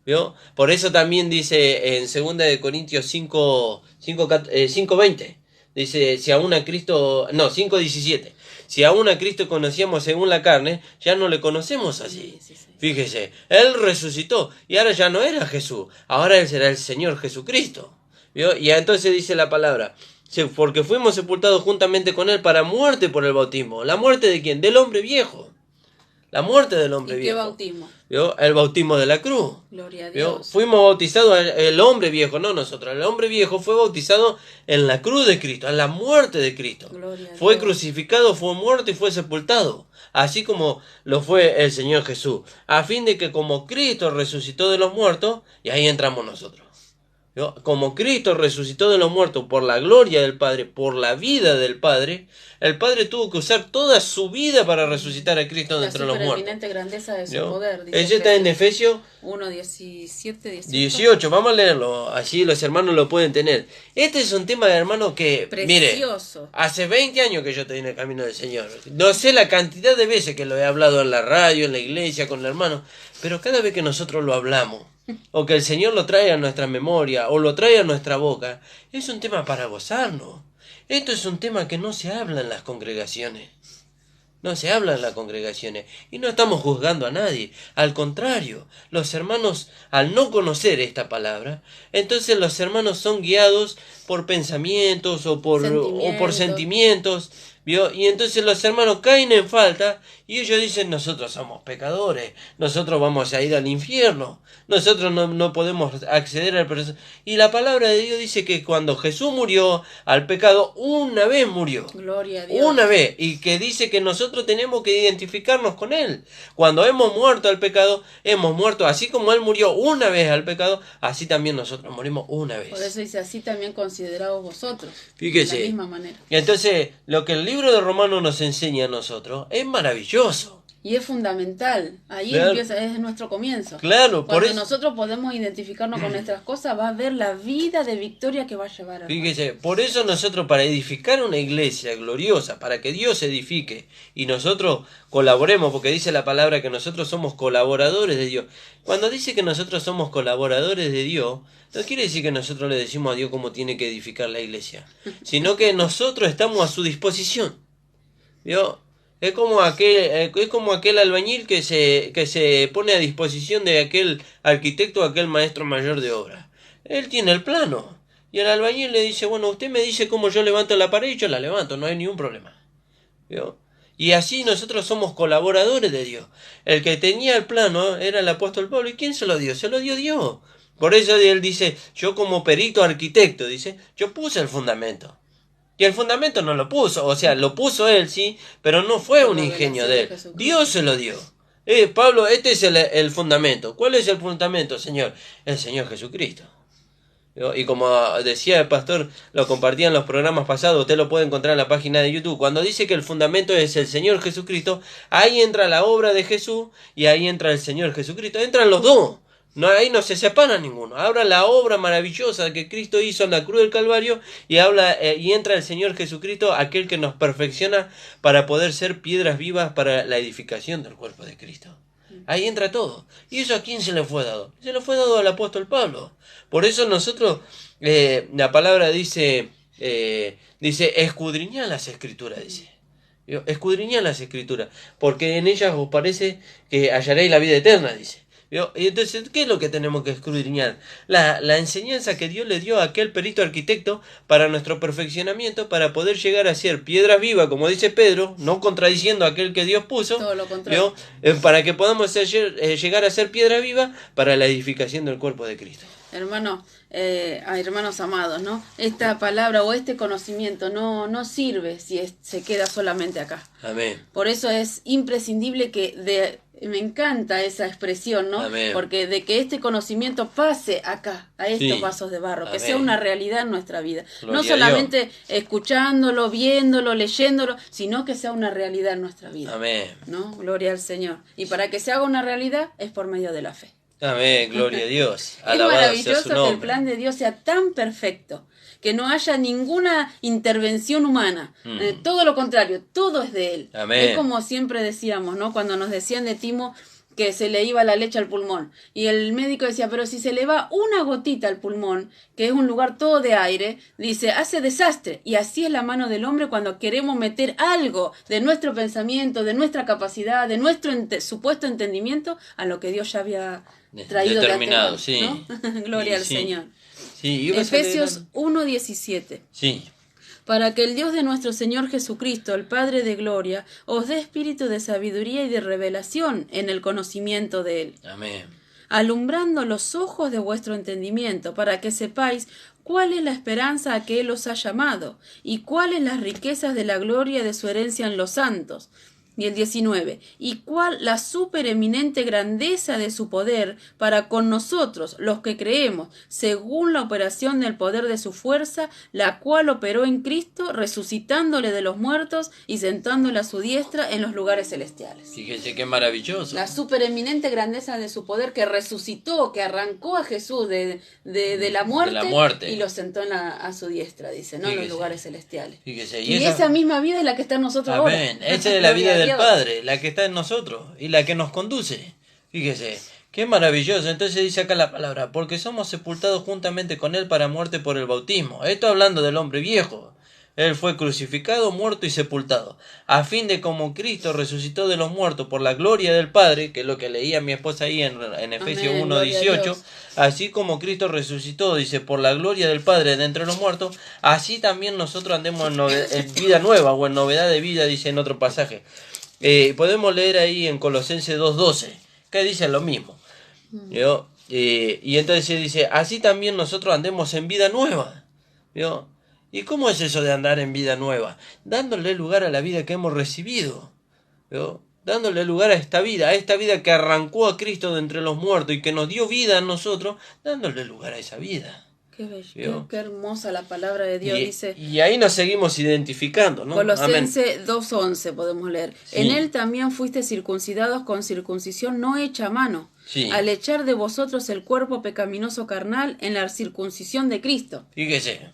¿Vio? Por eso también dice en 2 de Corintios 5:20, dice, si aún a Cristo, no, 5:17, si aún a Cristo conocíamos según la carne, ya no le conocemos así. Sí. Fíjese, Él resucitó y ahora ya no era Jesús, ahora Él será el Señor Jesucristo. ¿Vio? Y entonces dice la palabra, porque fuimos sepultados juntamente con Él para muerte por el bautismo. ¿La muerte de quién? Del hombre viejo. La muerte del hombre viejo. ¿Qué bautismo? ¿Vio? El bautismo de la cruz. Gloria a ¿Vio? Dios. Fuimos bautizados, el hombre viejo, no nosotros. El hombre viejo fue bautizado en la cruz de Cristo, en la muerte de Cristo. Fue crucificado, fue muerto y fue sepultado. Así como lo fue el Señor Jesús. A fin de que como Cristo resucitó de los muertos, y ahí entramos nosotros. ¿Vio? Como Cristo resucitó de los muertos por la gloria del Padre, por la vida del Padre, el Padre tuvo que usar toda su vida para resucitar a Cristo de entre los muertos. La supereminente grandeza de su ¿Vio? poder. Ese está en Efesios 1:17-18. Vamos a leerlo, así los hermanos lo pueden tener. Este es un tema, hermano, que, precioso. Mire, hace 20 años que yo estoy en el camino del Señor. No sé la cantidad de veces que lo he hablado en la radio, en la iglesia, con el hermano, pero cada vez que nosotros lo hablamos, o que el Señor lo trae a nuestra memoria, o lo trae a nuestra boca, es un tema para gozarnos. Esto es un tema que no se habla en las congregaciones. No se habla en las congregaciones. Y no estamos juzgando a nadie. Al contrario, los hermanos, al no conocer esta palabra, entonces los hermanos son guiados por pensamientos o por sentimientos. ¿Vio? Y entonces los hermanos caen en falta y ellos dicen, nosotros somos pecadores, nosotros vamos a ir al infierno, nosotros no podemos acceder al perdón. Y la palabra de Dios dice que cuando Jesús murió al pecado, una vez murió. Gloria a Dios. Una vez. Y que dice que nosotros tenemos que identificarnos con Él. Cuando hemos muerto al pecado, hemos muerto, así como Él murió una vez al pecado, así también nosotros morimos una vez. Por eso dice, así también considerados vosotros. Fíjese. De la misma manera. Y entonces, lo que el libro de Romanos nos enseña a nosotros es maravilloso. Y es fundamental. Ahí claro. empieza, es nuestro comienzo. Claro, cuando nosotros podemos identificarnos con nuestras cosas, va a ver la vida de victoria que va a llevar. Fíjese, por eso nosotros, para edificar una iglesia gloriosa, para que Dios edifique y nosotros colaboremos, porque dice la palabra que nosotros somos colaboradores de Dios. Cuando dice que nosotros somos colaboradores de Dios, no quiere decir que nosotros le decimos a Dios cómo tiene que edificar la iglesia, sino que nosotros estamos a su disposición. ¿Vio? Es como aquel albañil que se pone a disposición de aquel arquitecto, aquel maestro mayor de obra. Él tiene el plano. Y el albañil le dice, bueno, usted me dice cómo yo levanto la pared y yo la levanto, no hay ningún problema. ¿Vio? Y así nosotros somos colaboradores de Dios. El que tenía el plano era el apóstol Pablo. ¿Y quién se lo dio? Se lo dio Dios. Por eso él dice, yo como perito arquitecto, dice, yo puse el fundamento. Y el fundamento no lo puso, o sea, lo puso él, sí, pero no fue un ingenio de él. Dios se lo dio. Pablo, este es el fundamento. ¿Cuál es el fundamento, Señor? El Señor Jesucristo. Y como decía el pastor, lo compartía en los programas pasados, usted lo puede encontrar en la página de YouTube. Cuando dice que el fundamento es el Señor Jesucristo, ahí entra la obra de Jesús y ahí entra el Señor Jesucristo. Entran los dos. No, ahí no se separa ninguno. Habla la obra maravillosa que Cristo hizo en la cruz del Calvario y y entra el Señor Jesucristo, aquel que nos perfecciona para poder ser piedras vivas para la edificación del cuerpo de Cristo. Ahí entra todo. ¿Y eso a quién se le fue dado? Se le fue dado al apóstol Pablo. Por eso nosotros, la palabra dice, escudriñad las escrituras, dice. Escudriñad las escrituras, porque en ellas os parece que hallaréis la vida eterna, dice. Y entonces, ¿qué es lo que tenemos que escudriñar? La enseñanza que Dios le dio a aquel perito arquitecto para nuestro perfeccionamiento, para poder llegar a ser piedras vivas, como dice Pedro, no contradiciendo a aquel que Dios puso. Todo lo contrario. Para que podamos llegar a ser piedra viva para la edificación del cuerpo de Cristo. Hermanos amados, ¿no? Esta palabra o este conocimiento no sirve si se queda solamente acá. Amén. Por eso es imprescindible me encanta esa expresión, ¿no? Amén. Porque de que este conocimiento pase acá, a estos vasos de barro, que sea una realidad en nuestra vida. Gloria no solamente escuchándolo, viéndolo, leyéndolo, sino que sea una realidad en nuestra vida. Amén. ¿No? Gloria al Señor. Y para que se haga una realidad es por medio de la fe. Amén, gloria a Dios. Es maravilloso que el plan de Dios sea tan perfecto, que no haya ninguna intervención humana. Todo lo contrario, todo es de Él. Amén. Es como siempre decíamos, ¿no? Cuando nos decían de Timo que se le iba la leche al pulmón. Y el médico decía, pero si se le va una gotita al pulmón, que es un lugar todo de aire, dice, hace desastre. Y así es la mano del hombre cuando queremos meter algo de nuestro pensamiento, de nuestra capacidad, de nuestro supuesto entendimiento a lo que Dios ya había traído determinado, de antemano, ¿no? Gloria al Señor. Sí, Efesios 1:17. Sí. Para que el Dios de nuestro Señor Jesucristo, el Padre de gloria, os dé espíritu de sabiduría y de revelación en el conocimiento de Él. Amén. Alumbrando los ojos de vuestro entendimiento, para que sepáis cuál es la esperanza a que Él os ha llamado, y cuáles las riquezas de la gloria de su herencia en los santos. Y el 19, y cuál la supereminente grandeza de su poder para con nosotros, los que creemos, según la operación del poder de su fuerza, la cual operó en Cristo, resucitándole de los muertos y sentándole a su diestra en los lugares celestiales. Fíjese qué maravilloso. La supereminente grandeza de su poder que resucitó, que arrancó a Jesús de la muerte y lo sentó a su diestra, dice, ¿no? Fíjese. En los lugares celestiales. Fíjese, y esa misma vida es la que está en nosotros ahora. Amén. Esa es la vida del Padre, la que está en nosotros y la que nos conduce. Fíjese, qué maravilloso. Entonces dice acá la palabra, porque somos sepultados juntamente con Él para muerte por el bautismo. Esto hablando del hombre viejo. Él fue crucificado, muerto y sepultado, a fin de como Cristo resucitó de los muertos por la gloria del Padre, que es lo que leía mi esposa ahí en Efesios 1:18, así como Cristo resucitó, dice, por la gloria del Padre de entre los muertos, así también nosotros andemos en vida nueva o en novedad de vida, dice en otro pasaje. Podemos leer ahí en Colosenses 2:12, que dice lo mismo. Y entonces dice, así también nosotros andemos en vida nueva. ¿Vio? ¿Y cómo es eso de andar en vida nueva? Dándole lugar a la vida que hemos recibido. ¿Vio? Dándole lugar a esta vida que arrancó a Cristo de entre los muertos y que nos dio vida a nosotros, dándole lugar a esa vida. Qué bello, qué hermosa la palabra de Dios, dice. Y ahí nos seguimos identificando, ¿no? Colosenses 2:11 podemos leer. Sí. En él también fuiste circuncidados con circuncisión no hecha a mano, al echar de vosotros el cuerpo pecaminoso carnal en la circuncisión de Cristo. Fíjese.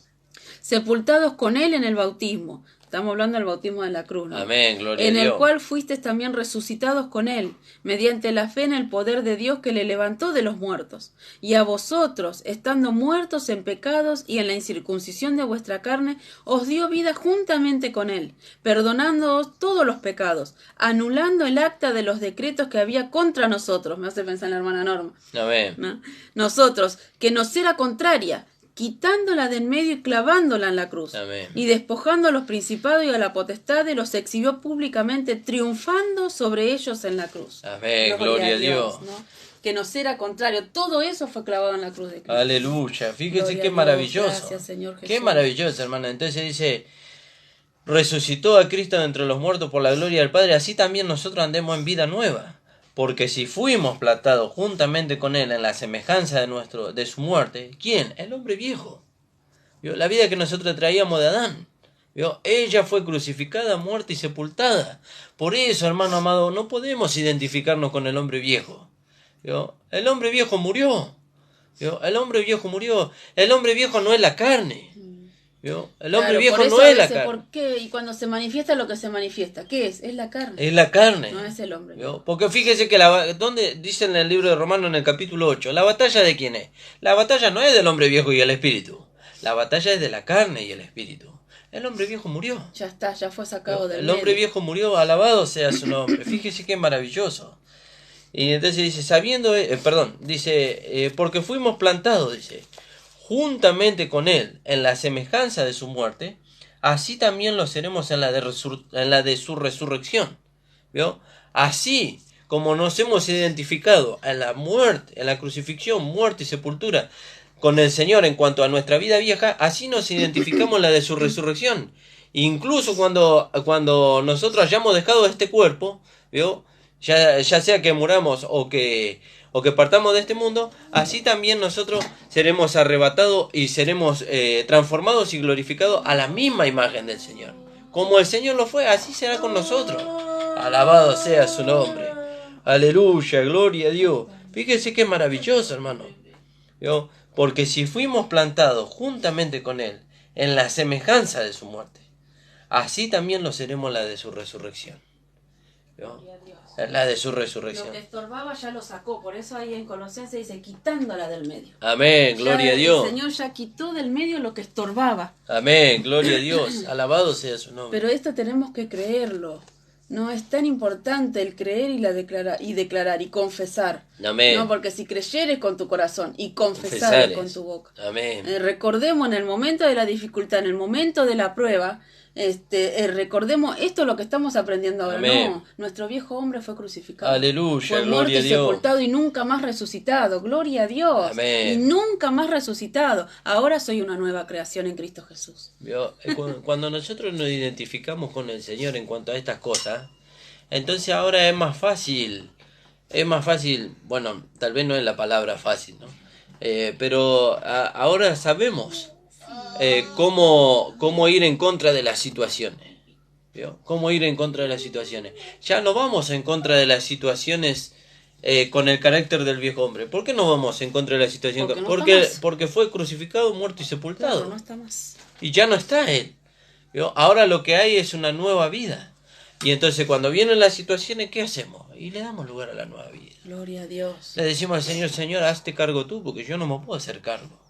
Sepultados con él en el bautismo, Estamos hablando del bautismo de la cruz, ¿no? Amén, gloria a En Dios. el cual fuisteis también resucitados con él, mediante la fe en el poder de Dios que le levantó de los muertos. Y a vosotros, estando muertos en pecados y en la incircuncisión de vuestra carne, os dio vida juntamente con él, perdonándoos todos los pecados, anulando el acta de los decretos que había contra nosotros. Me hace pensar en la hermana Norma. Amén. ¿No? Nosotros, que nos era contraria, quitándola de en medio y clavándola en la cruz. Amén. Y despojando a los principados y a la potestad, los exhibió públicamente, triunfando sobre ellos en la cruz. Amén, gloria a Dios. ¿no? Que nos era contrario. Todo eso fue clavado en la cruz de Cristo. Aleluya. Fíjese Gloria qué a Dios. maravilloso. Gracias, Señor Jesús. Qué maravilloso, hermana. Entonces dice, resucitó a Cristo de entre los muertos por la gloria del Padre, así también nosotros andemos en vida nueva. Porque si fuimos plantados juntamente con él en la semejanza de su muerte, ¿quién? El hombre viejo. ¿Vio? La vida que nosotros traíamos de Adán. ¿Vio? Ella fue crucificada, muerta y sepultada. Por eso, hermano amado, no podemos identificarnos con el hombre viejo. ¿Vio? El hombre viejo murió. ¿Vio? El hombre viejo murió. El hombre viejo no es la carne. ¿Vio? El hombre viejo por eso no a es la veces, carne. ¿por qué? Y cuando se manifiesta lo que se manifiesta, ¿qué es? Es la carne. Es la carne. No es el hombre. ¿Vio? Porque fíjese que donde dice en el libro de Romanos en el capítulo 8, ¿la batalla de quién es? La batalla no es del hombre viejo y el espíritu. La batalla es de la carne y el espíritu. El hombre viejo murió. Ya está, ya fue sacado del El hombre medio. viejo murió, alabado sea su nombre. Fíjese qué maravilloso. Y entonces dice, porque fuimos plantados, dice, juntamente con él en la semejanza de su muerte, así también lo seremos en la de su resurrección. ¿Vio? Así como nos hemos identificado en la muerte, en la crucifixión, muerte y sepultura con el Señor en cuanto a nuestra vida vieja, así nos identificamos en la de su resurrección. Incluso cuando nosotros hayamos dejado este cuerpo, ¿vio? Ya sea que muramos o que partamos de este mundo, así también nosotros seremos arrebatados y seremos transformados y glorificados a la misma imagen del Señor. Como el Señor lo fue, así será con nosotros. Alabado sea su nombre. Aleluya, gloria a Dios. Fíjese qué maravilloso, hermano. ¿Vio? Porque si fuimos plantados juntamente con él en la semejanza de su muerte, así también lo seremos la de su resurrección. ¿Vio? La de su resurrección. Lo que estorbaba ya lo sacó, por eso ahí en Colosenses dice quitándola del medio. Amén, gloria a Dios. El Señor ya quitó del medio lo que estorbaba. Amén, gloria a Dios. Alabado sea su nombre. Pero esto tenemos que creerlo. No es tan importante el creer y declarar y confesar. Amén. No, porque si creyeres con tu corazón y confesares con tu boca. Amén. Recordemos en el momento de la dificultad, en el momento de la prueba, recordemos esto es lo que estamos aprendiendo ahora. Amén. No, nuestro viejo hombre fue crucificado. Aleluya, fue muerto gloria a y Dios. sepultado y nunca más resucitado. Gloria a Dios. Amén. Y nunca más resucitado. Ahora soy una nueva creación en Cristo Jesús. ¿Vio? Cuando nosotros nos identificamos con el Señor en cuanto a estas cosas, entonces ahora es más fácil, bueno, tal vez no es la palabra fácil, ¿no? Pero ahora sabemos cómo ir en contra de las situaciones. ¿Vio? Cómo ir en contra de las situaciones. Ya no vamos en contra de las situaciones con el carácter del viejo hombre. ¿Por qué no vamos en contra de la situación? Porque fue crucificado, muerto y sepultado. Claro, no está más. Y ya no está él. ¿Vio? Ahora lo que hay es una nueva vida. Y entonces cuando vienen las situaciones, ¿qué hacemos? Y le damos lugar a la nueva vida. Gloria a Dios. Le decimos al Señor, Señor, hazte cargo tú, porque yo no me puedo hacer cargo.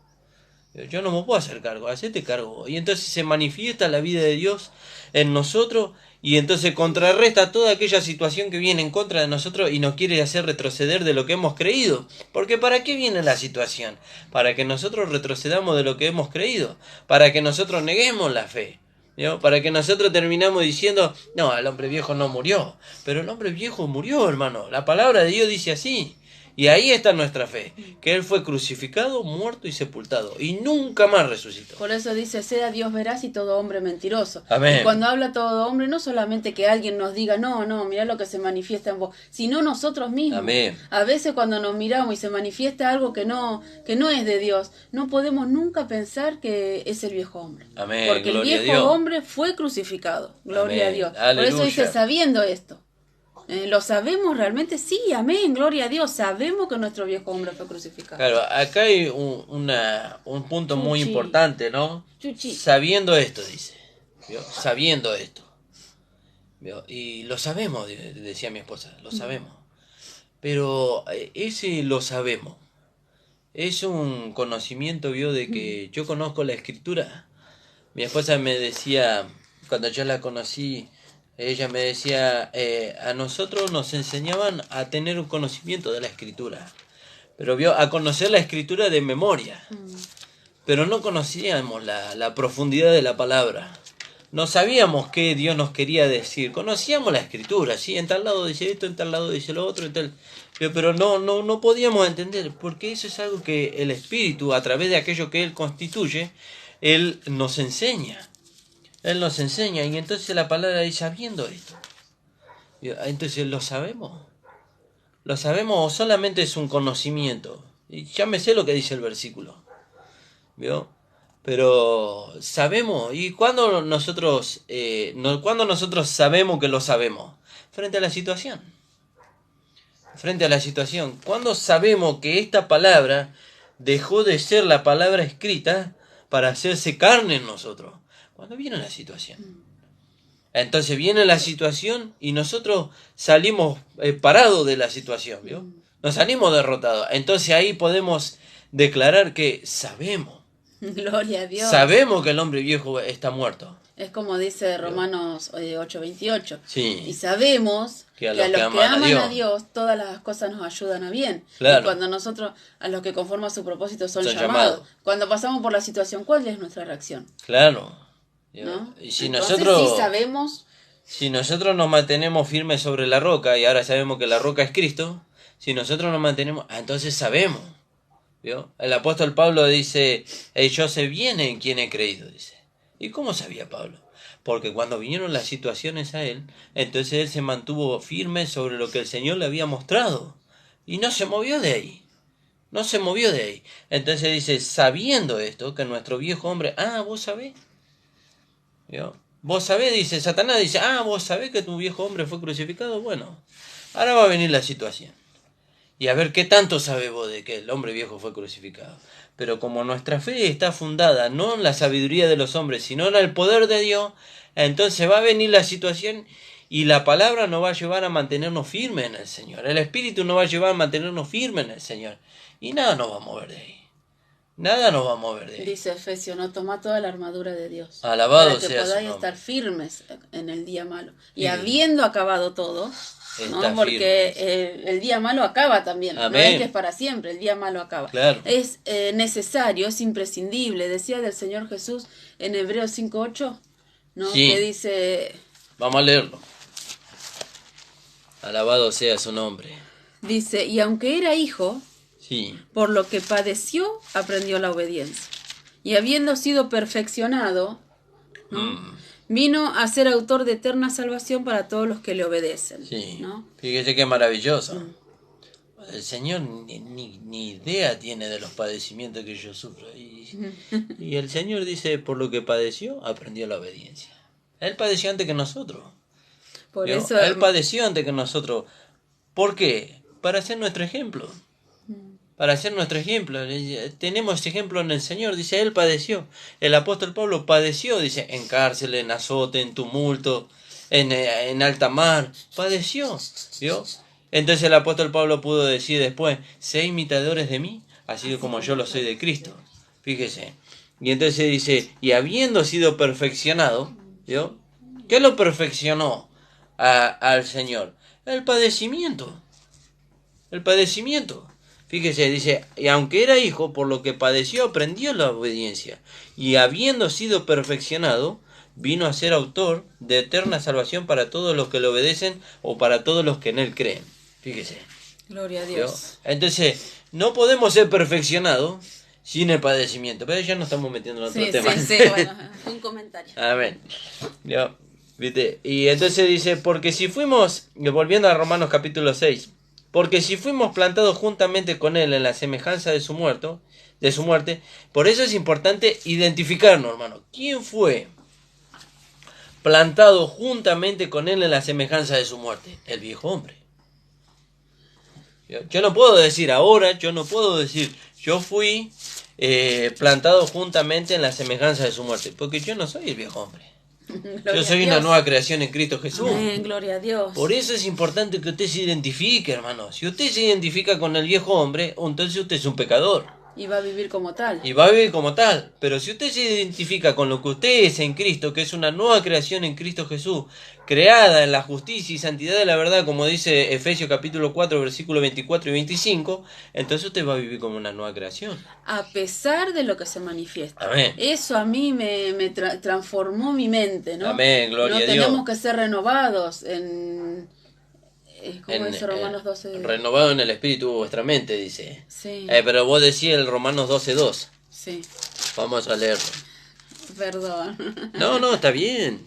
Yo no me puedo hacer cargo, hacete cargo. Y entonces se manifiesta la vida de Dios en nosotros y entonces contrarresta toda aquella situación que viene en contra de nosotros y nos quiere hacer retroceder de lo que hemos creído. Porque ¿para qué viene la situación? Para que nosotros retrocedamos de lo que hemos creído, para que nosotros neguemos la fe. ¿No? Para que nosotros terminamos diciendo, no, el hombre viejo no murió, pero el hombre viejo murió, hermano. La palabra de Dios dice así. Y ahí está nuestra fe, que Él fue crucificado, muerto y sepultado, y nunca más resucitó. Por eso dice, sea Dios veraz y todo hombre mentiroso. Amén. Y cuando habla todo hombre, no solamente que alguien nos diga, no, mirá lo que se manifiesta en vos, sino nosotros mismos. Amén. A veces cuando nos miramos y se manifiesta algo que no es de Dios, no podemos nunca pensar que es el viejo hombre. Amén. Porque Gloria el a viejo Dios. hombre fue crucificado. Gloria Amén. a Dios. Aleluya. Por eso dice, sabiendo esto. ¿Lo sabemos realmente? Sí, amén, gloria a Dios. Sabemos que nuestro viejo hombre fue crucificado. Claro, acá hay un punto muy importante, ¿no? Chuchi. Sabiendo esto, dice. ¿vio? Sabiendo esto. ¿Vio? Y lo sabemos, decía mi esposa, lo sabemos. Pero ese lo sabemos. Es un conocimiento, ¿vio? De que yo conozco la escritura. Mi esposa me decía, cuando yo la conocí, ella me decía, a nosotros nos enseñaban a tener un conocimiento de la escritura. Pero vio, a conocer la escritura de memoria. Pero no conocíamos la profundidad de la palabra. No sabíamos qué Dios nos quería decir. Conocíamos la escritura, ¿sí? En tal lado dice esto, en tal lado dice lo otro, en tal... Pero no podíamos entender, porque eso es algo que el Espíritu, a través de aquello que Él constituye, Él nos enseña. Él nos enseña, y entonces la palabra dice, sabiendo esto. Entonces, ¿lo sabemos? ¿Lo sabemos o solamente es un conocimiento? Y ya me sé lo que dice el versículo. ¿Vio? Pero sabemos. ¿Y cuándo nosotros sabemos que lo sabemos? Frente a la situación. Frente a la situación. ¿Cuándo sabemos que esta palabra dejó de ser la palabra escrita para hacerse carne en nosotros? Cuando viene la situación. Entonces viene la situación y nosotros salimos parados de la situación, ¿vio? Nos salimos derrotados. Entonces ahí podemos declarar que sabemos. Gloria a Dios. Sabemos que el hombre viejo está muerto. Es como dice Romanos 8:28. Sí. Y sabemos que a los que aman a Dios, todas las cosas nos ayudan a bien. Claro. Y cuando nosotros, a los que conforman su propósito, son llamados. Cuando pasamos por la situación, ¿cuál es nuestra reacción? Claro. ¿No? Y si Entonces, nosotros, sí sabemos. Si nosotros nos mantenemos firmes sobre la roca, y ahora sabemos que la roca es Cristo, si nosotros nos mantenemos, entonces sabemos. ¿Vio? El apóstol Pablo dice, yo sé bien en quién he creído, dice. ¿Y cómo sabía Pablo? Porque cuando vinieron las situaciones a él, entonces él se mantuvo firme sobre lo que el Señor le había mostrado. Y no se movió de ahí. No se movió de ahí. Entonces dice, sabiendo esto, que nuestro viejo hombre, vos sabés. ¿Vio? Vos sabés, dice Satanás, dice, vos sabés que tu viejo hombre fue crucificado. Bueno, ahora va a venir la situación. Y a ver qué tanto sabe vos de que el hombre viejo fue crucificado. Pero como nuestra fe está fundada no en la sabiduría de los hombres, sino en el poder de Dios, entonces va a venir la situación y la palabra nos va a llevar a mantenernos firmes en el Señor. El Espíritu nos va a llevar a mantenernos firmes en el Señor. Y nada nos va a mover de ahí. Nada nos va a mover de ahí. Dice Efesios, no toma toda la armadura de Dios. Alabado sea para que podáis estar firmes en el día malo. Y habiendo acabado todo... ¿no? Porque el día malo acaba también. Amén. No es que es para siempre, el día malo acaba. Claro. Es necesario, es imprescindible. Decía del Señor Jesús en Hebreos 5:8, ¿no? Sí. Que dice... Vamos a leerlo. Alabado sea su nombre. Dice, y aunque era hijo, sí, por lo que padeció, aprendió la obediencia. Y habiendo sido perfeccionado, ¿no? Vino a ser autor de eterna salvación para todos los que le obedecen. Sí. ¿no? Fíjese qué maravilloso. El Señor ni idea tiene de los padecimientos que yo sufro. Y el Señor dice, por lo que padeció, aprendió la obediencia. Él padeció antes que nosotros. Por eso... Él padeció antes que nosotros. ¿Por qué? Para ser nuestro ejemplo. Para ser nuestro ejemplo. Tenemos ejemplo en el Señor. Dice, Él padeció. El apóstol Pablo padeció, dice, en cárcel, en azote, en tumulto, en alta mar. Padeció. ¿Vio? Entonces el apóstol Pablo pudo decir después, sé imitadores de mí, así como yo lo soy de Cristo. Fíjese. Y entonces dice, y habiendo sido perfeccionado, ¿vio? ¿Qué lo perfeccionó al Señor? El padecimiento. El padecimiento. Fíjese, dice, y aunque era hijo, por lo que padeció, aprendió la obediencia. Y habiendo sido perfeccionado, vino a ser autor de eterna salvación para todos los que le obedecen o para todos los que en él creen. Fíjese. Gloria a Dios. ¿Vio? Entonces, no podemos ser perfeccionados sin el padecimiento. Pero ya nos estamos metiendo en otro tema. Sí, bueno, un comentario. Amén. ¿Vio? ¿Viste? Y entonces dice, porque si fuimos, volviendo a Romanos capítulo 6, porque si fuimos plantados juntamente con él en la semejanza de su muerte, por eso es importante identificarnos, hermano. ¿Quién fue plantado juntamente con él en la semejanza de su muerte? El viejo hombre. Yo no puedo decir ahora, yo fui plantado juntamente en la semejanza de su muerte, porque yo no soy el viejo hombre. Gloria Yo soy a una Dios. nueva creación en Cristo Jesús. Amén, gloria a Dios. Por eso es importante que usted se identifique, hermano. Si usted se identifica con el viejo hombre, entonces usted es un pecador. Y va a vivir como tal. Y va a vivir como tal. Pero si usted se identifica con lo que usted es en Cristo, que es una nueva creación en Cristo Jesús, creada en la justicia y santidad de la verdad, como dice Efesios capítulo 4, versículos 24 y 25, entonces usted va a vivir como una nueva creación. A pesar de lo que se manifiesta. Amén. Eso a mí me transformó mi mente, ¿no? Amén, gloria no a Dios. tenemos que ser renovados en... ¿Cómo dice Romanos 12? Renovado en el espíritu vuestra mente, dice. Sí. Pero vos decís el Romanos 12:2. Sí, Vamos a leerlo. perdón. No, está bien.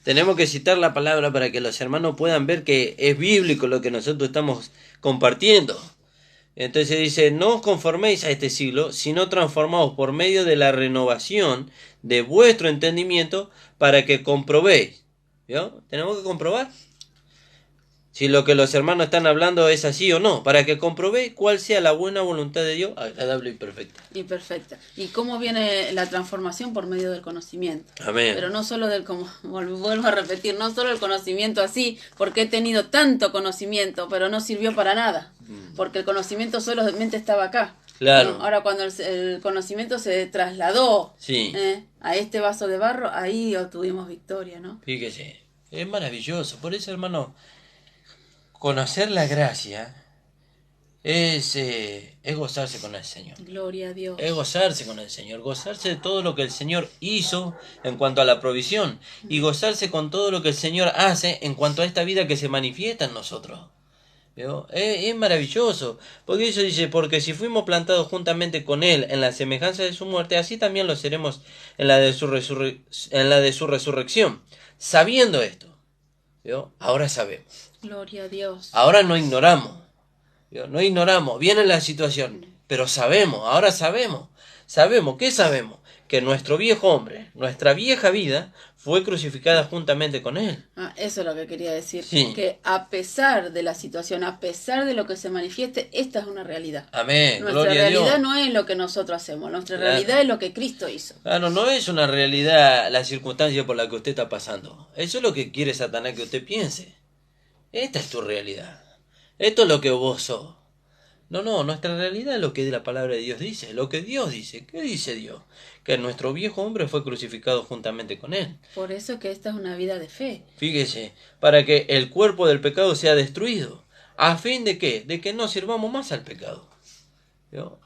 Tenemos que citar la palabra para que los hermanos puedan ver que es bíblico lo que nosotros estamos compartiendo. Entonces dice, no os conforméis a este siglo, sino transformaos por medio de la renovación de vuestro entendimiento para que comprobéis. ¿Vio? Tenemos que comprobar si lo que los hermanos están hablando es así o no, para que comprobéis cuál sea la buena voluntad de Dios, agradable y perfecta. Y perfecta. ¿Y cómo viene la transformación? Por medio del conocimiento. Amén. Pero no solo del, como vuelvo a repetir, no solo el conocimiento así, porque he tenido tanto conocimiento, pero no sirvió para nada. Porque el conocimiento solamente estaba acá. Claro. ¿No? Ahora cuando el conocimiento se trasladó Sí. A este vaso de barro, ahí obtuvimos victoria, ¿no? Fíjese, es maravilloso. Por eso, hermano, conocer la gracia es gozarse con el Señor. Gloria a Dios. Es gozarse con el Señor, gozarse de todo lo que el Señor hizo en cuanto a la provisión y gozarse con todo lo que el Señor hace en cuanto a esta vida que se manifiesta en nosotros. ¿Vio? Es maravilloso, porque eso dice, porque si fuimos plantados juntamente con Él en la semejanza de su muerte, así también lo seremos en la de su resurrección. Sabiendo esto, ¿vio? Ahora sabemos. Gloria a Dios. Ahora no ignoramos. ¿Vio? No ignoramos. Viene la situación. Pero sabemos. Ahora sabemos. ¿Sabemos? ¿Qué sabemos? Que nuestro viejo hombre, nuestra vieja vida, fue crucificada juntamente con Él. Eso es lo que quería decir. Sí. Que a pesar de la situación, a pesar de lo que se manifieste, esta es una realidad. Amén. Nuestra Gloria a Dios. realidad no es lo que nosotros hacemos. Nuestra Claro. realidad es lo que Cristo hizo. Claro, no es una realidad la circunstancia por la que usted está pasando. Eso es lo que quiere Satanás que usted piense. Esta es tu realidad. Esto es lo que vos sos. No, nuestra realidad es lo que la palabra de Dios dice, lo que Dios dice. ¿Qué dice Dios? Que nuestro viejo hombre fue crucificado juntamente con Él. Por eso es que esta es una vida de fe. Fíjese, para que el cuerpo del pecado sea destruido. ¿A fin de qué? De que no sirvamos más al pecado. ¿Vio?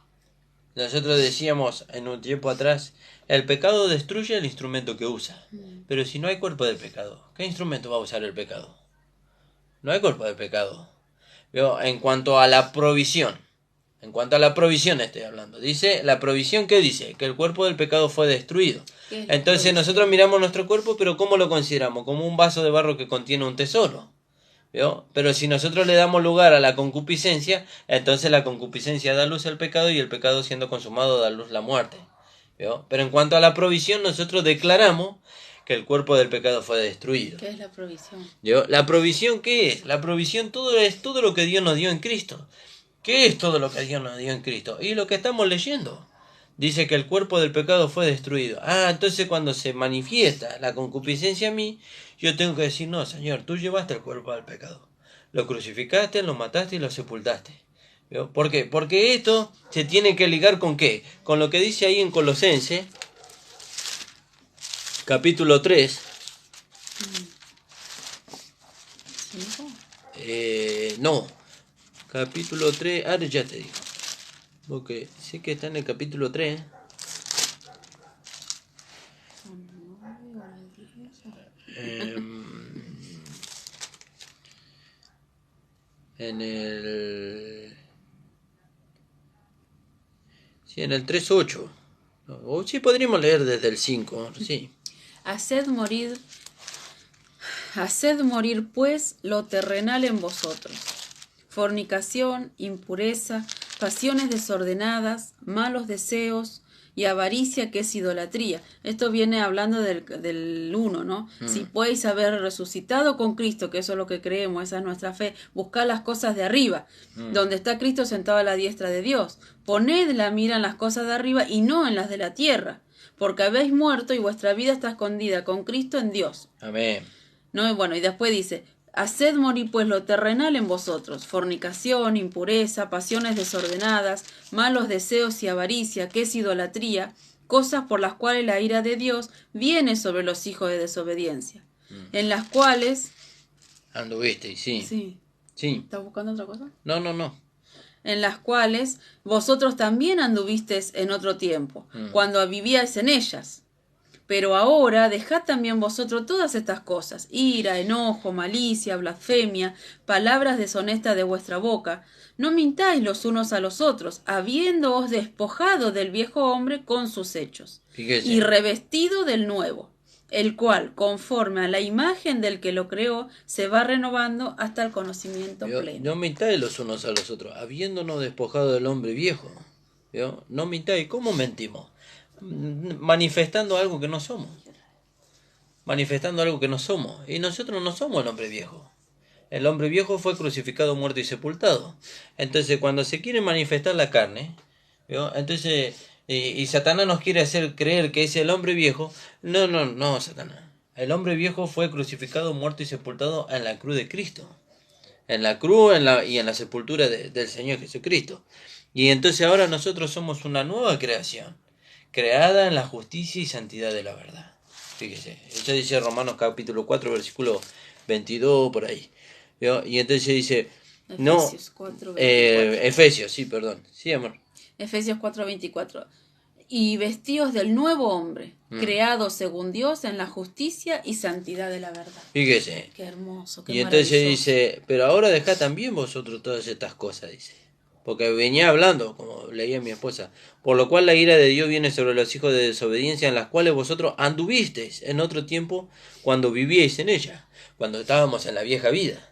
Nosotros decíamos en un tiempo atrás, el pecado destruye el instrumento que usa. Pero si no hay cuerpo de pecado, ¿qué instrumento va a usar el pecado? No hay cuerpo de pecado. ¿Vio? En cuanto a la provisión estoy hablando. Dice, la provisión, ¿qué dice? Que el cuerpo del pecado fue destruido. ¿Qué es la Entonces provisión? nosotros miramos nuestro cuerpo, pero ¿cómo lo consideramos? Como un vaso de barro que contiene un tesoro. ¿Vio? Pero si nosotros le damos lugar a la concupiscencia, entonces la concupiscencia da luz al pecado y el pecado siendo consumado da luz a la muerte. ¿Vio? Pero en cuanto a la provisión, nosotros declaramos que el cuerpo del pecado fue destruido. ¿Qué es la provisión? ¿Yo? ¿La provisión qué es? La provisión es todo lo que Dios nos dio en Cristo. ¿Qué es todo lo que Dios nos dio en Cristo? Y lo que estamos leyendo. Dice que el cuerpo del pecado fue destruido. Entonces cuando se manifiesta la concupiscencia en mí, yo tengo que decir, no, Señor, tú llevaste el cuerpo del pecado. Lo crucificaste, lo mataste y lo sepultaste. ¿Vio? ¿Por qué? Porque esto se tiene que ligar con ¿qué? Con lo que dice ahí en Colosenses, capítulo 3. ¿Cinco? No, capítulo 3, ahora ya te digo, porque sé que está en el capítulo 3. En el 3:8. O sí podríamos leer desde el 5, sí. Haced morir pues lo terrenal en vosotros: fornicación, impureza, pasiones desordenadas, malos deseos y avaricia, que es idolatría. Esto viene hablando del 1, ¿no? Si podéis haber resucitado con Cristo, que eso es lo que creemos, esa es nuestra fe, buscad las cosas de arriba, donde está Cristo sentado a la diestra de Dios. Poned la mira en las cosas de arriba y no en las de la tierra. porque habéis muerto y vuestra vida está escondida con Cristo en Dios. Amén. ¿No? Bueno, y después dice, haced morir pues lo terrenal en vosotros, fornicación, impureza, pasiones desordenadas, malos deseos y avaricia, que es idolatría, cosas por las cuales la ira de Dios viene sobre los hijos de desobediencia, en las cuales... Anduviste, sí. Sí. ¿Estás buscando otra cosa? No. En las cuales vosotros también anduvisteis en otro tiempo, cuando vivíais en ellas. Pero ahora dejad también vosotros todas estas cosas, ira, enojo, malicia, blasfemia, palabras deshonestas de vuestra boca. No mintáis los unos a los otros, habiéndoos despojado del viejo hombre con sus hechos, Fíjese. y revestido del nuevo, el cual, conforme a la imagen del que lo creó, se va renovando hasta el conocimiento pleno. No mintáis los unos a los otros, habiéndonos despojado del hombre viejo. ¿Vio? No mintáis. ¿Cómo mentimos? Manifestando algo que no somos. Manifestando algo que no somos. Y nosotros no somos el hombre viejo. El hombre viejo fue crucificado, muerto y sepultado. Entonces, cuando se quiere manifestar la carne, ¿vio? Entonces, y Satanás nos quiere hacer creer que es el hombre viejo. No, Satanás. El hombre viejo fue crucificado, muerto y sepultado en la cruz de Cristo. En la cruz y en la sepultura del Señor Jesucristo. Y entonces ahora nosotros somos una nueva creación, creada en la justicia y santidad de la verdad. Fíjese, eso dice Romanos capítulo 4, versículo 22, por ahí. ¿Vio? Y entonces dice, Efesios 4, 24. Efesios, sí, perdón. Sí, amor. Efesios 4, 24. Y vestíos del nuevo hombre, creado según Dios en la justicia y santidad de la verdad. Fíjese. Qué hermoso, qué y entonces maravilloso. dice, pero ahora dejad también vosotros todas estas cosas, dice. Porque venía hablando, como leía mi esposa, por lo cual la ira de Dios viene sobre los hijos de desobediencia, en las cuales vosotros anduvisteis en otro tiempo cuando vivíais en ella, cuando estábamos en la vieja vida,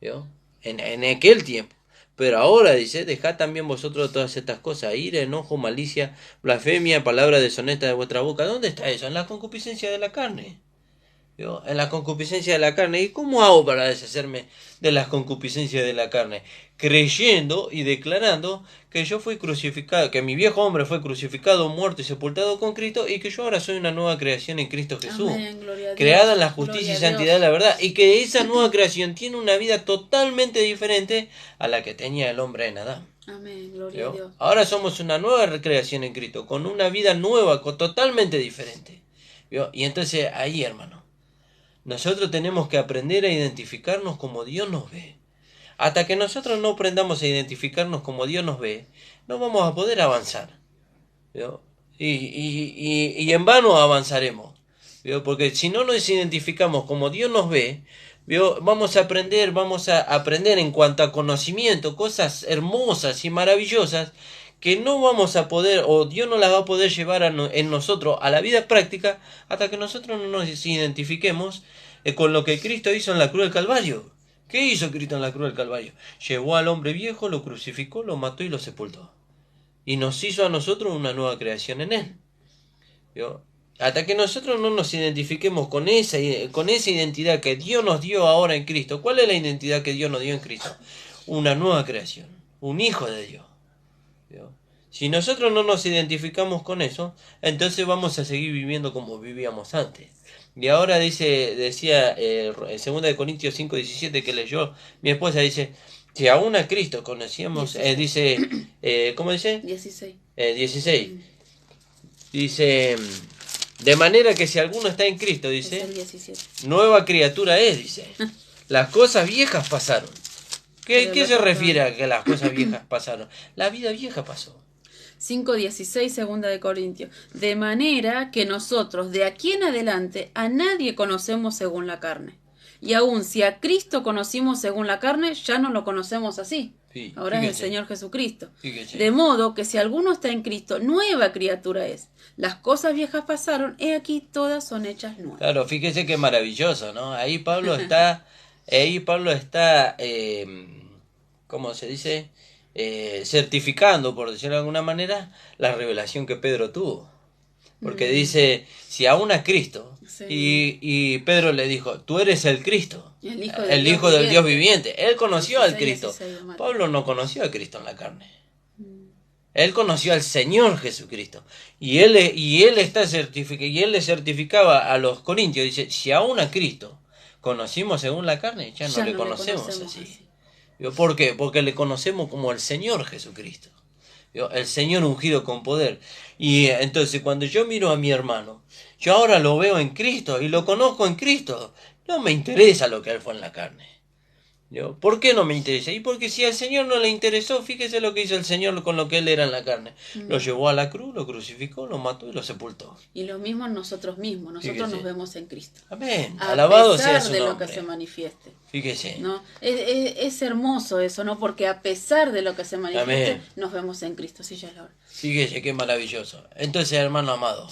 ¿vio? En aquel tiempo. Pero ahora, dice, dejad también vosotros todas estas cosas, ira, enojo, malicia, blasfemia, palabra deshonesta de vuestra boca. ¿Dónde está eso? En la concupiscencia de la carne. ¿Vio? En la concupiscencia de la carne. ¿Y cómo hago para deshacerme de las concupiscencias de la carne? Creyendo y declarando que yo fui crucificado, que mi viejo hombre fue crucificado, muerto y sepultado con Cristo, y que yo ahora soy una nueva creación en Cristo Jesús. Amén, gloria a Dios. Creada en la justicia y santidad de la verdad, y que esa nueva creación tiene una vida totalmente diferente a la que tenía el hombre en Adán. Amén, gloria a Dios. Ahora somos una nueva creación en Cristo, con una vida nueva, totalmente diferente. ¿Vio? Y entonces ahí, hermano, nosotros tenemos que aprender a identificarnos como Dios nos ve. Hasta que nosotros no aprendamos a identificarnos como Dios nos ve, no vamos a poder avanzar. ¿Vio? Y en vano avanzaremos. ¿Vio? Porque si no nos identificamos como Dios nos ve, ¿vio? Vamos a aprender en cuanto a conocimiento, cosas hermosas y maravillosas que no vamos a poder, o Dios no las va a poder llevar en nosotros a la vida práctica, hasta que nosotros no nos identifiquemos con lo que Cristo hizo en la cruz del Calvario. ¿Qué hizo Cristo en la cruz del Calvario? Llevó al hombre viejo, lo crucificó, lo mató y lo sepultó. Y nos hizo a nosotros una nueva creación en Él. ¿Vio? Hasta que nosotros no nos identifiquemos con esa identidad que Dios nos dio ahora en Cristo. ¿Cuál es la identidad que Dios nos dio en Cristo? Una nueva creación, un hijo de Dios. ¿Vio? Si nosotros no nos identificamos con eso, entonces vamos a seguir viviendo como vivíamos antes. Y ahora decía en 2 Corintios 5:17 que leyó mi esposa, dice, si aún a Cristo conocíamos, ¿cómo dice? 16. 16. Dice, de manera que si alguno está en Cristo, dice, Es el 17. nueva criatura es, dice. Las cosas viejas pasaron. ¿Qué se refiere a que las cosas viejas pasaron? La vida vieja pasó. 5:16, 2 Corintios. De manera que nosotros de aquí en adelante a nadie conocemos según la carne. Y aun si a Cristo conocimos según la carne, ya no lo conocemos así. Sí, ahora fíjate. es el Señor Jesucristo. Fíjate. De modo que si alguno está en Cristo, nueva criatura es. Las cosas viejas pasaron, he aquí todas son hechas nuevas. Claro, fíjese qué maravilloso, ¿no? Ahí Pablo está, ¿cómo se dice? Certificando, por decirlo de alguna manera, la revelación que Pedro tuvo. Porque dice, si aún a Cristo, Sí. y Pedro le dijo, tú eres el Cristo, El Hijo del Dios viviente. Él conoció al 16, Cristo. 16 de Marcos. Pablo no conoció a Cristo en la carne. Él conoció al Señor Jesucristo. Y él le certificaba a los corintios, dice, si aún a Cristo conocimos según la carne, ya no le conocemos así. ¿Por qué? Porque le conocemos como el Señor Jesucristo. El Señor ungido con poder. Y entonces cuando yo miro a mi hermano, yo ahora lo veo en Cristo y lo conozco en Cristo. No me interesa lo que él fue en la carne. ¿Por qué no me interesa? Y porque si al Señor no le interesó, fíjese lo que hizo el Señor con lo que él era en la carne. Lo llevó a la cruz, lo crucificó, lo mató y lo sepultó. Y lo mismo nosotros mismos. Nosotros nos vemos en Cristo. Amén. Alabado sea su nombre. A pesar de lo que se manifieste. Fíjese. ¿No? Es hermoso eso, ¿no? Porque a pesar de lo que se manifieste, nos vemos en Cristo. Sí, ya es la hora. Fíjese qué maravilloso. Entonces, hermano amado,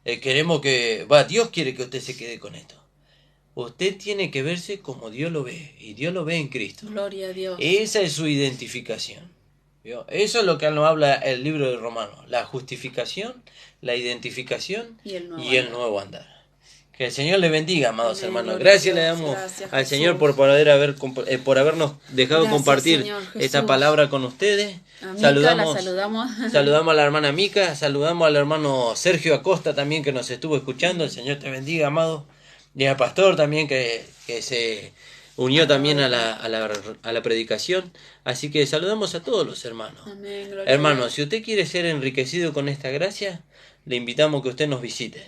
queremos que... Dios quiere que usted se quede con esto. Usted tiene que verse como Dios lo ve, y Dios lo ve en Cristo. Gloria a Dios. Esa es su identificación. ¿Vio? Eso es lo que nos habla el libro de Romanos. La justificación, la identificación y el nuevo andar. Que el Señor le bendiga, amados hermanos. Gracias le damos al Señor por habernos dejado compartir esta palabra con ustedes. Saludamos a la hermana Mica, saludamos al hermano Sergio Acosta también que nos estuvo escuchando. El Señor te bendiga, amado. Y al pastor también que se unió también a la predicación. Así que saludamos a todos los hermanos. Amén, hermanos, si usted quiere ser enriquecido con esta gracia, le invitamos que usted nos visite.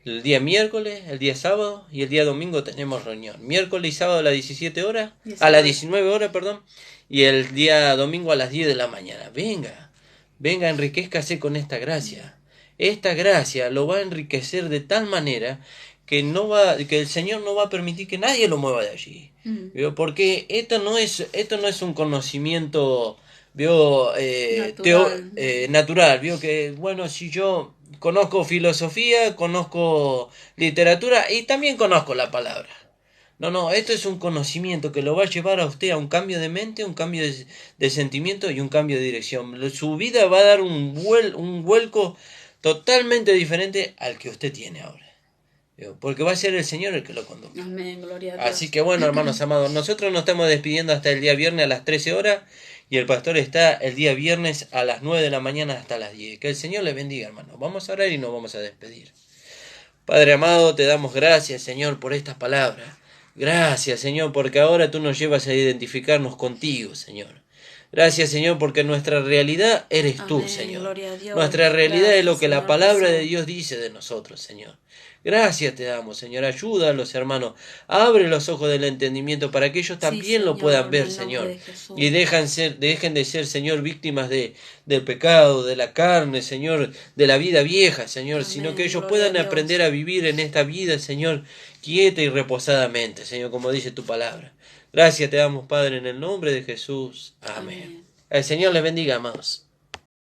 El día miércoles, el día sábado y el día domingo tenemos reunión. Miércoles y sábado a las 19 horas, y el día domingo a las 10 de la mañana. Venga, enriquézcase con esta gracia. Esta gracia lo va a enriquecer de tal manera que el Señor no va a permitir que nadie lo mueva de allí. Porque esto no es un conocimiento natural. Que bueno, si yo conozco filosofía, conozco literatura y también conozco la palabra. No, esto es un conocimiento que lo va a llevar a usted a un cambio de mente, un cambio de sentimiento y un cambio de dirección. Su vida va a dar un vuelco totalmente diferente al que usted tiene ahora. Porque va a ser el Señor el que lo conduzca. Amén, gloria a Dios. Así que bueno, hermanos amados, nosotros nos estamos despidiendo hasta el día viernes a las 13 horas y el pastor está el día viernes a las 9 de la mañana hasta las 10. Que el Señor les bendiga, hermanos. Vamos a orar y nos vamos a despedir. Padre amado, te damos gracias, Señor, por estas palabras. Gracias, Señor, porque ahora tú nos llevas a identificarnos contigo, Señor. Gracias, Señor, porque nuestra realidad eres tú, Amén, Señor. gloria a Dios. Nuestra realidad es lo que Señor, la palabra de Dios dice de nosotros, Señor. Gracias te damos, Señor. Ayuda a los hermanos. Abre los ojos del entendimiento para que ellos también Señor, lo puedan ver, Señor. Y dejen de ser, Señor, víctimas del pecado, de la carne, Señor, de la vida vieja, Señor. Amén, Sino que ellos gloria puedan a Dios. aprender a vivir en esta vida, Señor, quieta y reposadamente, Señor, como dice tu palabra. Gracias te damos, Padre, en el nombre de Jesús. Amén. El Señor les bendiga, amados.